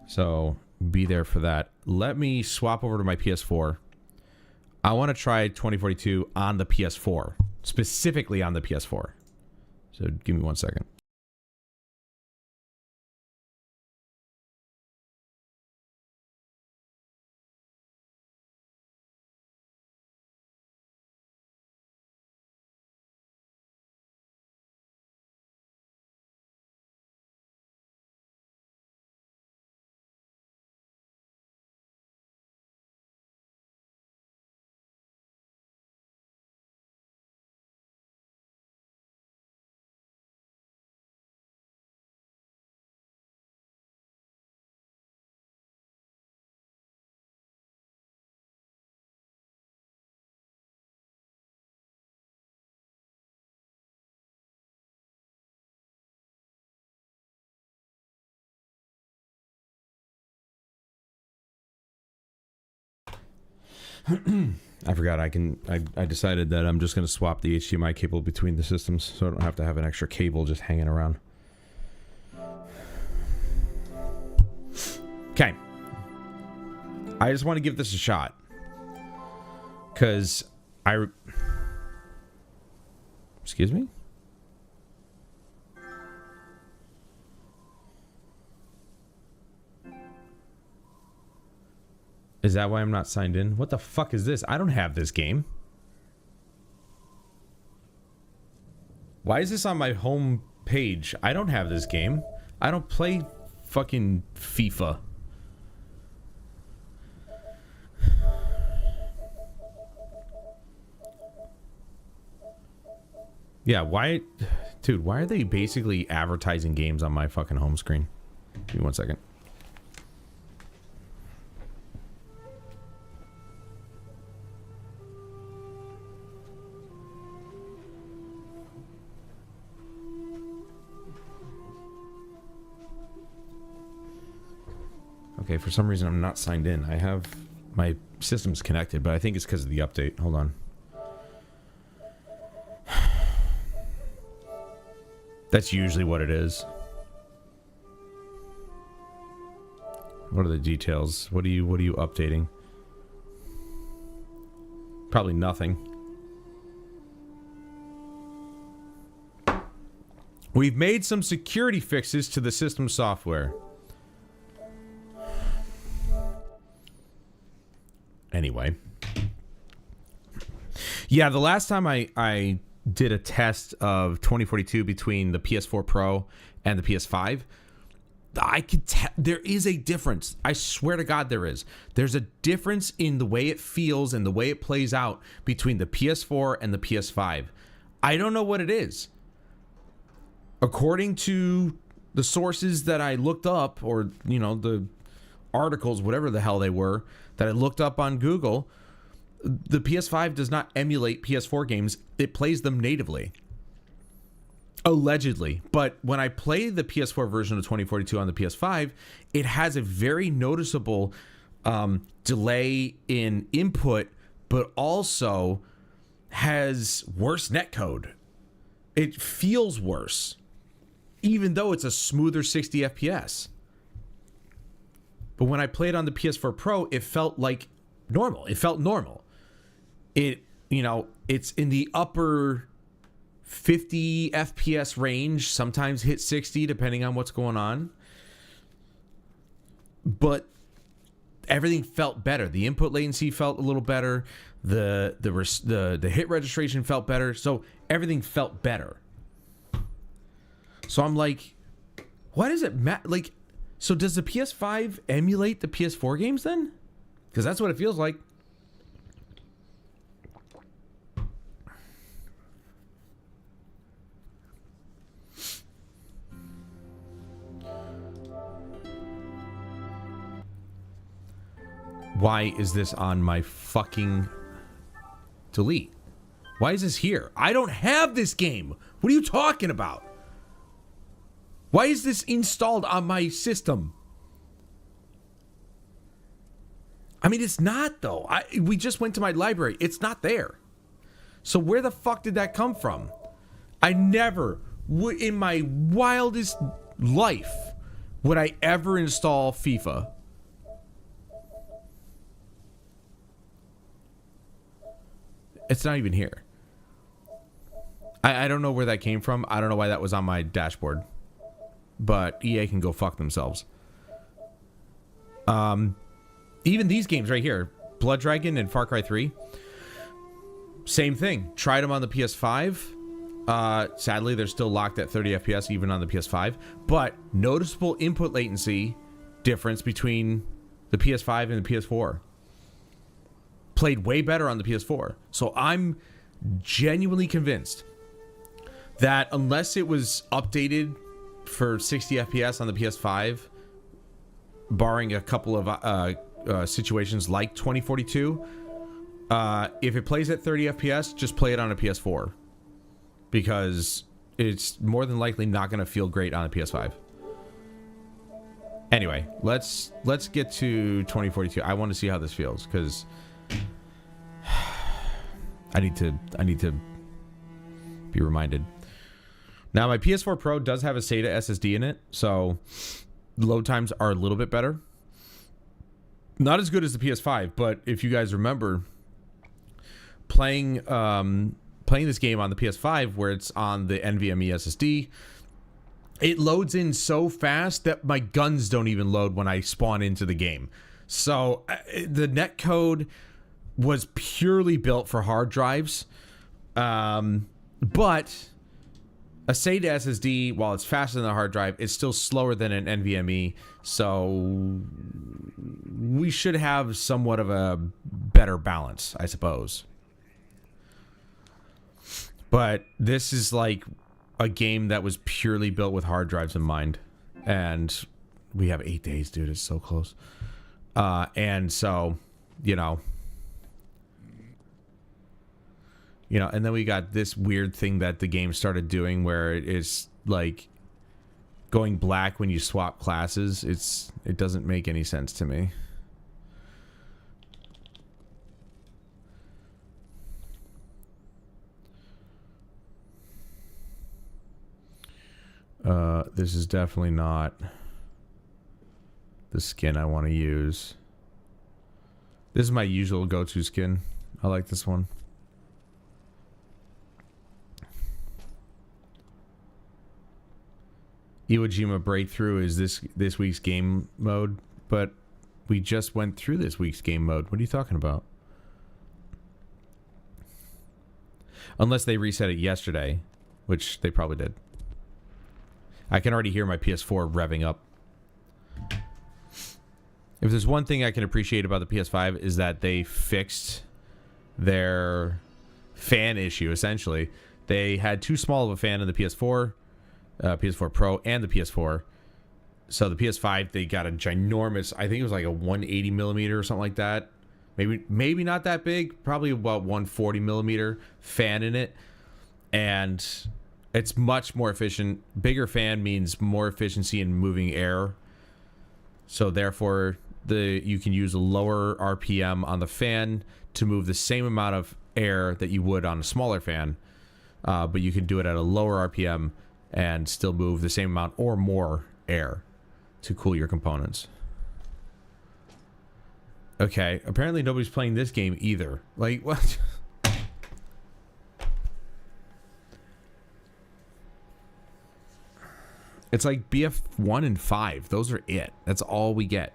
[SPEAKER 1] So, be there for that. Let me swap over to my PS4. I want to try 2042 on the PS4. Specifically on the PS4. So, give me 1 second. I forgot I decided that I'm just going to swap the HDMI cable between the systems so I don't have to have an extra cable just hanging around. Okay. I just want to give this a shot. Because Excuse me? Is that why I'm not signed in? What the fuck is this? I don't have this game. Why is this on my home page? I don't have this game. I don't play fucking FIFA. Yeah, why... Dude, why are they basically advertising games on my fucking home screen? Give me 1 second. Okay, for some reason I'm not signed in. I have my system's connected, but I think it's because of the update. Hold on. That's usually what it is. What are the details? What are you updating? Probably nothing. We've made some security fixes to the system software. Anyway. Yeah, the last time I did a test of 2042 between the PS4 Pro and the PS5, I could tell there is a difference. I swear to God there is. There's a difference in the way it feels and the way it plays out between the PS4 and the PS5. I don't know what it is. According to the sources that I looked up, or, you know, the articles, whatever the hell they were, that I looked up on Google, the PS5 does not emulate PS4 games. It plays them natively. Allegedly. But when I play the PS4 version of 2042 on the PS5, it has a very noticeable delay in input, but also has worse netcode. It feels worse, even though it's a smoother 60 FPS. But when I played on the PS4 Pro, it felt like normal. It felt normal. It, you know, it's in the upper 50 FPS range, sometimes hit 60 depending on what's going on. But everything felt better. The input latency felt a little better. The hit registration felt better. So everything felt better. So I'm like, why does it matter? Like, so does the PS5 emulate the PS4 games then? Because that's what it feels like. Why is this on my fucking delete? Why is this here? I don't have this game. What are you talking about? Why is this installed on my system? I mean, it's not, though. We just went to my library. It's not there. So where the fuck did that come from? I never would, in my wildest life, would I ever install FIFA. It's not even here. I don't know where that came from. I don't know why that was on my dashboard. But EA can go fuck themselves. Even these games right here, Blood Dragon and Far Cry 3, same thing. Tried them on the PS5. Sadly, they're still locked at 30 FPS even on the PS5. But noticeable input latency difference between the PS5 and the PS4. Played way better on the PS4. So I'm genuinely convinced that unless it was updated for 60 FPS on the PS5, barring a couple of situations like 2042, if it plays at 30 FPS, just play it on a PS4, because it's more than likely not going to feel great on a PS5. Anyway, let's get to 2042. I want to see how this feels, because I need to be reminded. Now my PS4 Pro does have a SATA SSD in it, so load times are a little bit better. Not as good as the PS5, but if you guys remember playing this game on the PS5 where it's on the NVMe SSD, it loads in so fast that my guns don't even load when I spawn into the game. So the netcode was purely built for hard drives, but a SATA SSD, while it's faster than a hard drive, it's still slower than an NVMe, so we should have somewhat of a better balance, I suppose. But this is like a game that was purely built with hard drives in mind, and we have 8 days, dude. It's so close. And so, you know, and then we got this weird thing that the game started doing where it is like going black when you swap classes. It doesn't make any sense to me. This is definitely not the skin I want to use. This is my usual go-to skin. I like this one. Iwo Jima Breakthrough is this week's game mode, but we just went through this week's game mode. What are you talking about? Unless they reset it yesterday, which they probably did. I can already hear my PS4 revving up. If there's one thing I can appreciate about the PS5 is that they fixed their fan issue, essentially. They had too small of a fan in the PS4, PS4 Pro, and the PS4. So the PS5, they got a ginormous, I think it was like a 180 millimeter or something like that. Maybe not that big, probably about 140 millimeter fan in it. And it's much more efficient. Bigger fan means more efficiency in moving air. So therefore, you can use a lower RPM on the fan to move the same amount of air that you would on a smaller fan. But you can do it at a lower RPM and still move the same amount or more air to cool your components. Okay, apparently nobody's playing this game either. Like, what? It's like BF1 and 5. Those are it. That's all we get.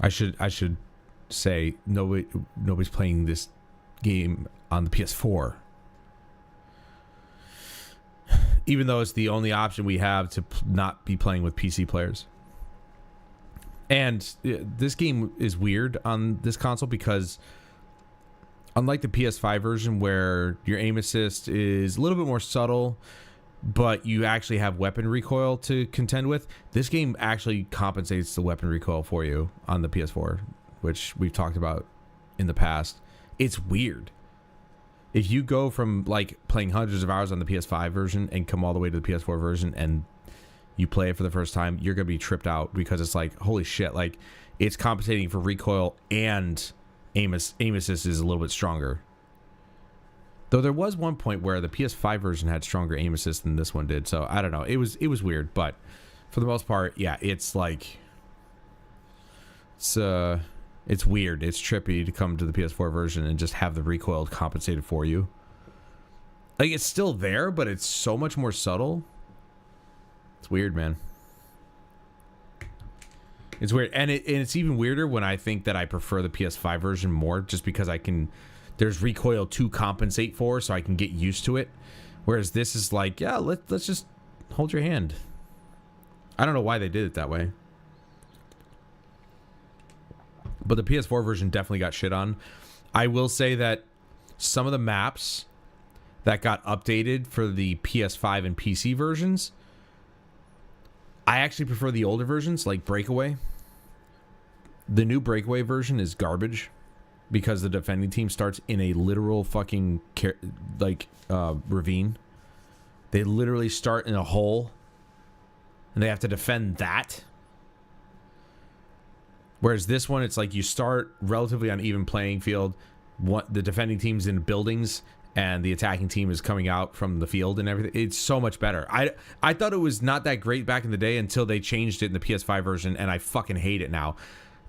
[SPEAKER 1] I should say nobody's playing this game on the PS4. Even though it's the only option we have to not be playing with PC players. And this game is weird on this console because unlike the PS5 version where your aim assist is a little bit more subtle, but you actually have weapon recoil to contend with, this game actually compensates the weapon recoil for you on the PS4, which we've talked about in the past. It's weird. If you go from like playing hundreds of hours on the PS5 version and come all the way to the PS4 version and you play it for the first time, you're going to be tripped out because it's like, holy shit, like it's compensating for recoil and aim assist is a little bit stronger. Though there was one point where the PS5 version had stronger aim assist than this one did. So I don't know. It was weird, but for the most part, yeah, it's like it's weird. It's trippy to come to the PS4 version and just have the recoil compensated for you. Like it's still there, but it's so much more subtle. It's weird, man. It's weird, and it's even weirder when I think that I prefer the PS5 version more, just because there's recoil to compensate for, so I can get used to it. Whereas this is like, yeah, let's just hold your hand. I don't know why they did it that way, but the PS4 version definitely got shit on. I will say that some of the maps that got updated for the PS5 and PC versions, I actually prefer the older versions, like Breakaway. The new Breakaway version is garbage because the defending team starts in a literal fucking ravine. They literally start in a hole, and they have to defend that. Whereas this one, it's like you start relatively on even playing field. The defending team's in buildings, and the attacking team is coming out from the field and everything. It's so much better. I thought it was not that great back in the day until they changed it in the PS5 version, and I fucking hate it now.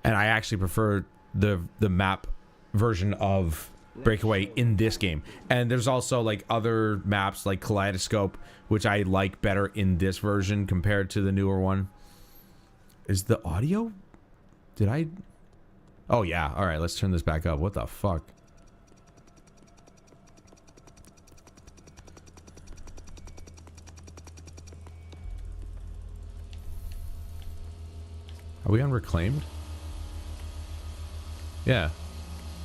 [SPEAKER 1] And I actually prefer the map version of Breakaway in this game. And there's also like other maps like Kaleidoscope, which I like better in this version compared to the newer one. Is the audio? Did I? Oh yeah. All right, let's turn this back up. What the fuck? Are we on Reclaimed? Yeah.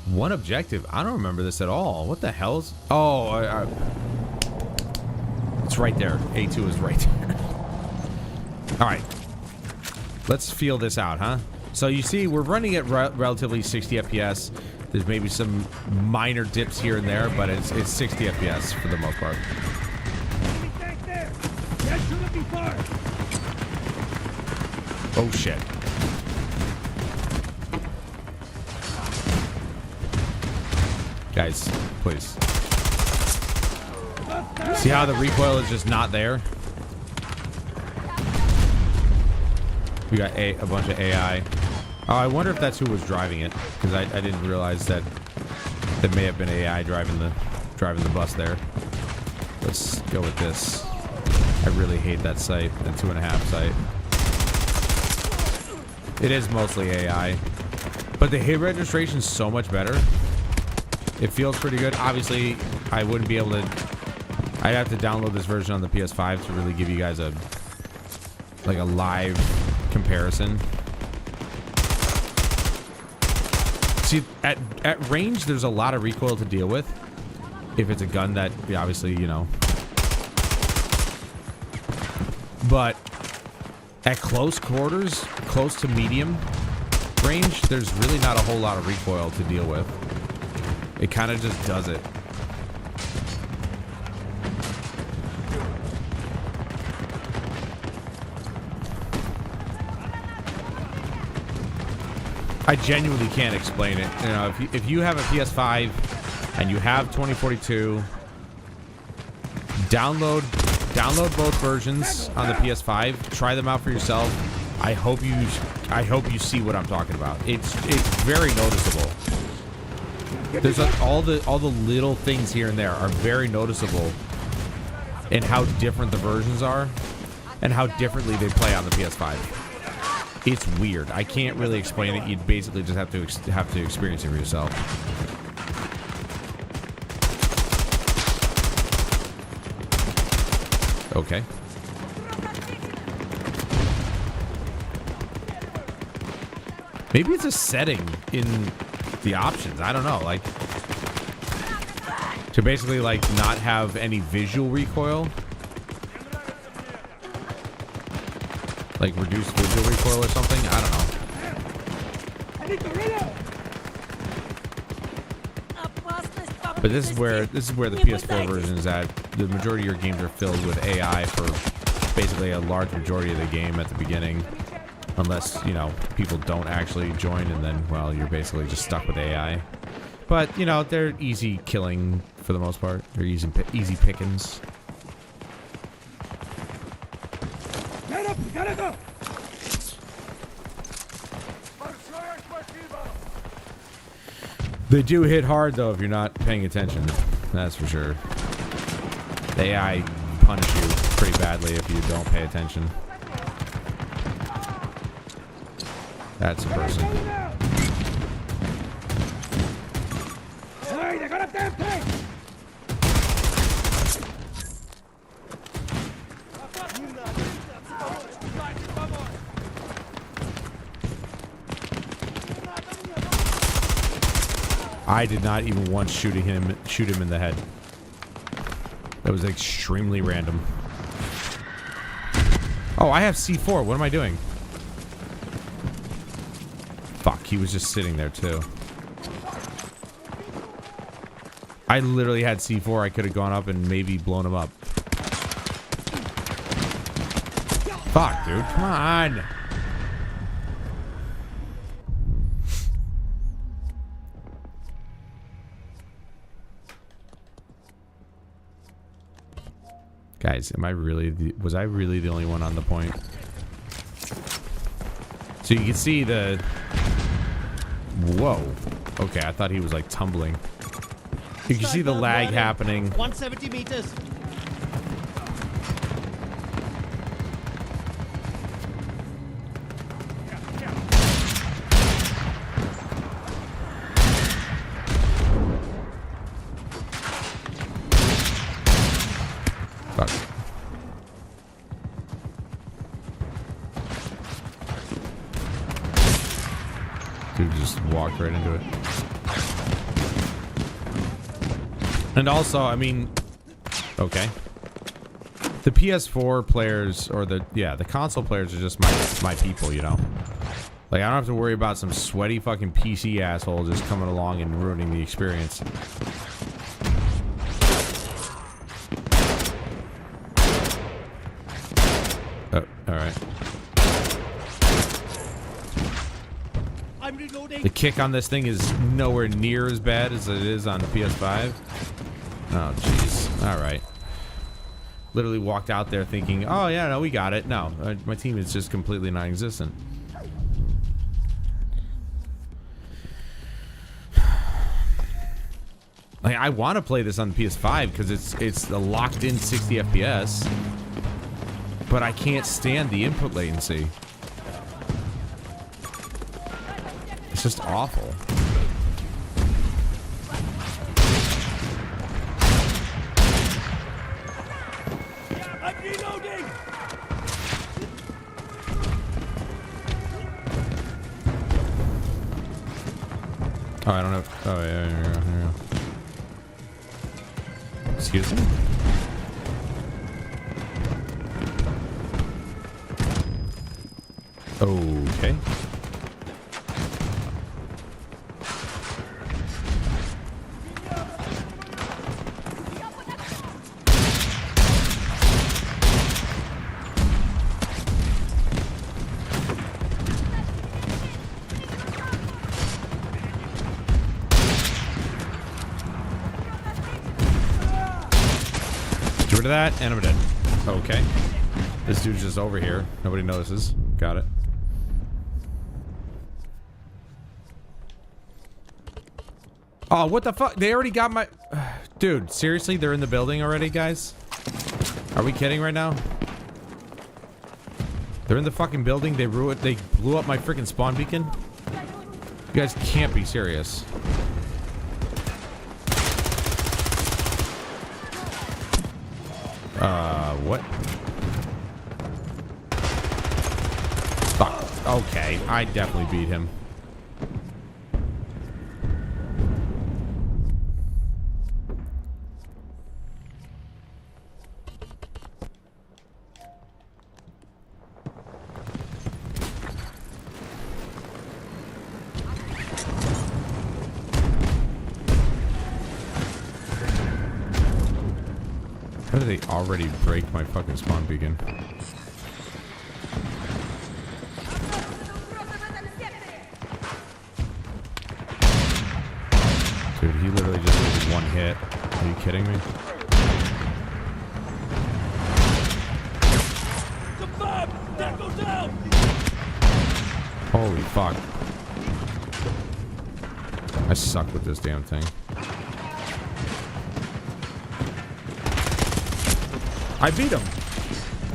[SPEAKER 1] One objective. I don't remember this at all. What the hell is... Oh, it's right there. A2 is right there. All right. Let's feel this out, huh? So you see, we're running at relatively 60 FPS. There's maybe some minor dips here and there, but it's 60 FPS for the most part. Oh, shit. Guys, please. See how the recoil is just not there? We got a bunch of AI. Oh, I wonder if that's who was driving it, because I didn't realize that there may have been AI driving the bus there. Let's go with this. I really hate that site, that 2.5 site. It is mostly AI, but the hit registration is so much better. It feels pretty good. Obviously, I wouldn't be able to... I'd have to download this version on the PS5 to really give you guys a live comparison. See, at range, there's a lot of recoil to deal with. If it's a gun that, obviously, you know. But at close quarters, close to medium range, there's really not a whole lot of recoil to deal with. It kind of just does it. I genuinely can't explain it. You know, if you have a PS5 and you have 2042, download both versions on the PS5. Try them out for yourself. I hope you see what I'm talking about. It's very noticeable. There's all the little things here and there are very noticeable in how different the versions are and how differently they play on the PS5. It's weird. I can't really explain it. You'd basically just have to experience it for yourself. Okay. Maybe it's a setting in the options. I don't know, like to basically like not have any visual recoil, like reduced visual recoil or something. I don't know. But this is where the PS4 version is at. The majority of your games are filled with AI for basically a large majority of the game at the beginning. Unless, you know, people don't actually join, and then, well, you're basically just stuck with AI. But, you know, they're easy killing for the most part. They're easy pickings. They do hit hard, though, if you're not paying attention. That's for sure. The AI punish you pretty badly if you don't pay attention. That's a person.
[SPEAKER 3] Hey, they got a damn tank!
[SPEAKER 1] I did not even once shoot him in the head. That was extremely random. Oh, I have C4. What am I doing? Fuck, he was just sitting there too. I literally had C4. I could have gone up and maybe blown him up. Fuck, dude. Come on. Guys, am I really... was I really the only one on the point? So you can see the... Whoa. Okay, I thought he was like tumbling. You can see the lag happening.
[SPEAKER 4] 170 meters.
[SPEAKER 1] Fuck. Dude just walked right into it. And also, I mean, okay. The PS4 players, or the console players are just my people, you know? Like, I don't have to worry about some sweaty fucking PC asshole just coming along and ruining the experience. Oh, alright.
[SPEAKER 4] I'm reloading.
[SPEAKER 1] The kick on this thing is nowhere near as bad as it is on the PS5. Oh, jeez. Alright. Literally walked out there thinking, oh, yeah, no, we got it. No, my team is just completely non-existent. Like, I want to play this on the PS5 because it's a locked-in 60 FPS. But I can't stand the input latency. It's just awful.
[SPEAKER 3] I'm reloading!
[SPEAKER 1] Oh, I don't know. Oh, yeah, here we go, here we go. Excuse me? Okay. Get rid of that, and I'm dead. Okay. This dude's just over here. Nobody notices. Got it. Oh, what the fuck? They already got my... Dude, seriously? They're in the building already, guys? Are we kidding right now? They're in the fucking building. They blew up my freaking spawn beacon? You guys can't be serious. What? Fuck. Okay, I definitely beat him. How did they already break my fucking spawn beacon? Dude, he literally just did one hit. Are you kidding me?
[SPEAKER 3] Confirm! Tackle down!
[SPEAKER 1] Holy fuck. I suck with this damn thing. I beat him.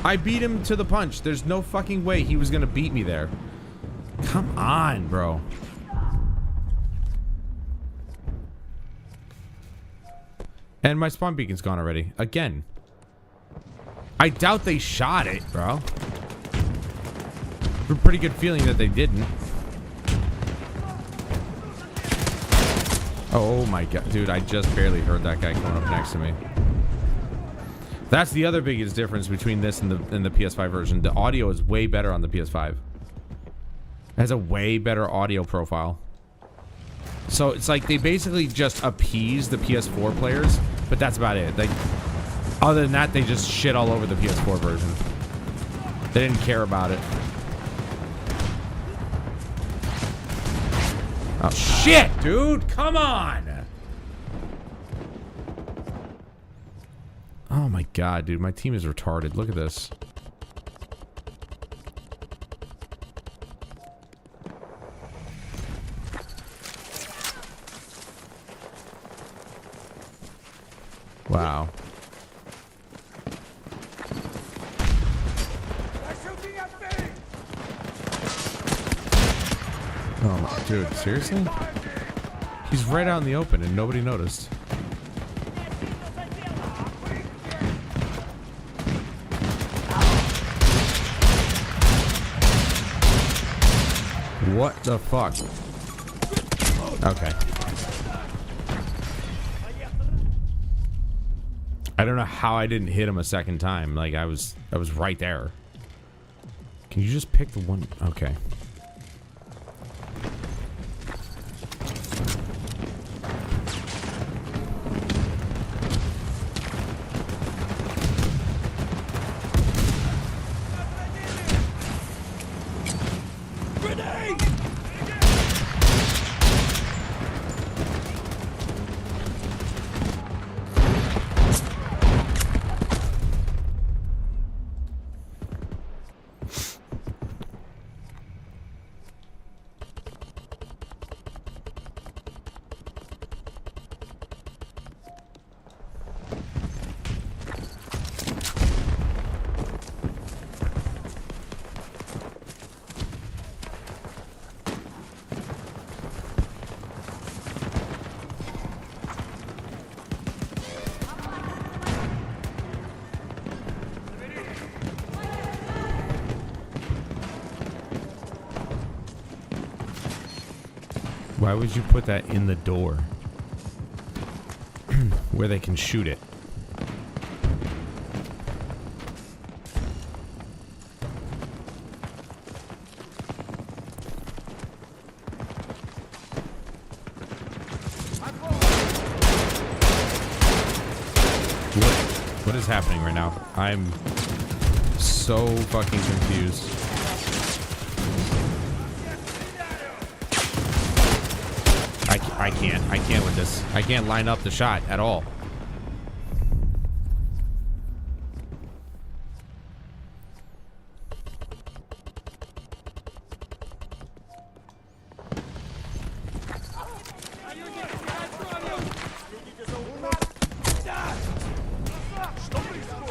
[SPEAKER 1] I beat him to the punch. There's no fucking way he was gonna beat me there. Come on, bro. And my spawn beacon's gone already. Again. I doubt they shot it, bro. I have a pretty good feeling that they didn't. Oh my god. Dude, I just barely heard that guy coming up next to me. That's the other biggest difference between this and the PS5 version. The audio is way better on the PS5. It has a way better audio profile. So it's like they basically just appease the PS4 players, but that's about it. Like, other than that, they just shit all over the PS4 version. They didn't care about it. Oh, shit, dude. Come on. Oh, my God, dude. My team is retarded. Look at this. Wow. Oh, my, dude, seriously? He's right out in the open and nobody noticed. What the fuck? Okay. I don't know how I didn't hit him a second time. Like I was right there. Can you just pick the one? Okay. Why would you put that in the door? Where they can shoot it. What is happening right now? I'm so fucking confused. I can't with this. I can't line up the shot at all.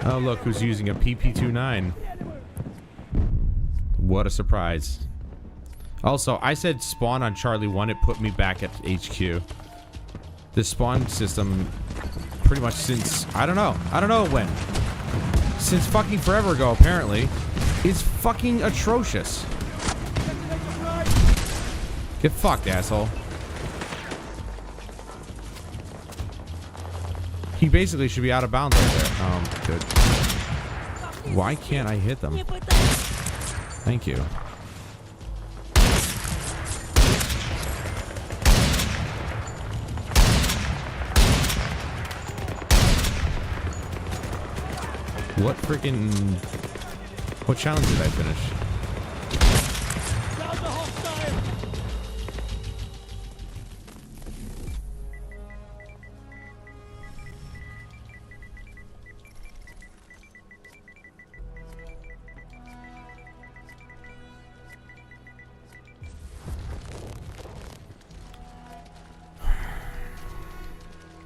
[SPEAKER 1] Oh, look who's using a PP-29. What a surprise. Also, I said spawn on Charlie 1. It put me back at HQ. This spawn system, pretty much since, I don't know when. Since fucking forever ago, apparently, is fucking atrocious. Get fucked, asshole. He basically should be out of bounds right there. Good. Why can't I hit them? Thank you. What freaking... What challenge did I finish?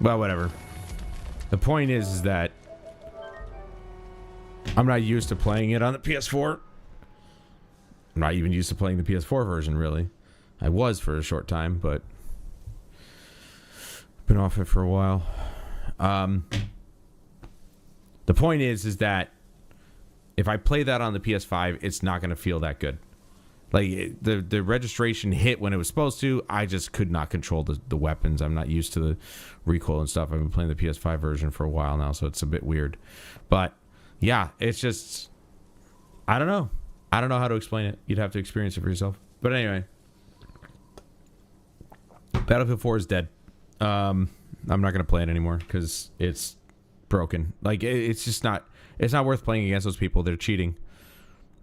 [SPEAKER 1] Well, whatever. The point is that I'm not used to playing it on the PS4. I'm not even used to playing the PS4 version, really. I was for a short time, but been off it for a while. The point is that if I play that on the PS5, it's not going to feel that good. Like, the registration hit when it was supposed to. I just could not control the weapons. I'm not used to the recoil and stuff. I've been playing the PS5 version for a while now, so it's a bit weird. But, yeah, it's just... I don't know. I don't know how to explain it. You'd have to experience it for yourself. But anyway. Battlefield 4 is dead. I'm not going to play it anymore because it's broken. Like, it's just not... It's not worth playing against those people. They're cheating.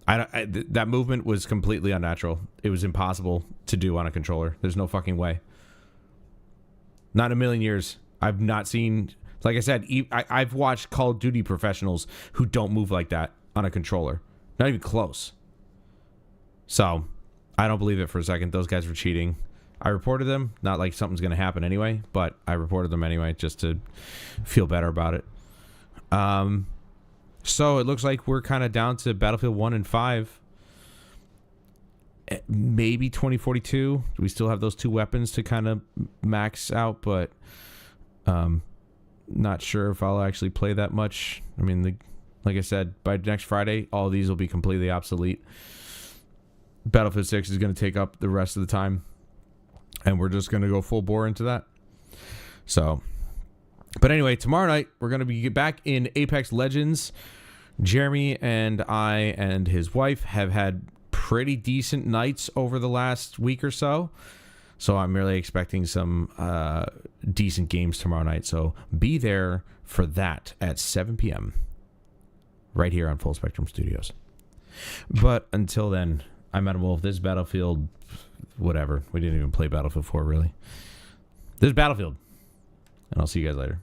[SPEAKER 1] That movement was completely unnatural. It was impossible to do on a controller. There's no fucking way. Not in a million years. I've not seen, like I said, I've watched Call of Duty professionals who don't move like that on a controller. Not even close. So, I don't believe it for a second. Those guys were cheating. I reported them. Not like something's going to happen anyway, but I reported them anyway just to feel better about it. So, it looks like we're kind of down to Battlefield 1 and 5. Maybe 2042. We still have those 2 weapons to kind of max out, but not sure if I'll actually play that much. I mean, like I said, by next Friday, all of these will be completely obsolete. Battlefield 6 is going to take up the rest of the time, and we're just going to go full bore into that. So, but anyway, tomorrow night, we're going to be back in Apex Legends. Jeremy and I and his wife have had pretty decent nights over the last week or so. So I'm really expecting some decent games tomorrow night. So be there for that at 7 p.m. right here on Full Spectrum Studios. But until then, I'm Adam Wolf. This is Battlefield, whatever. We didn't even play Battlefield 4, really. This is Battlefield. And I'll see you guys later.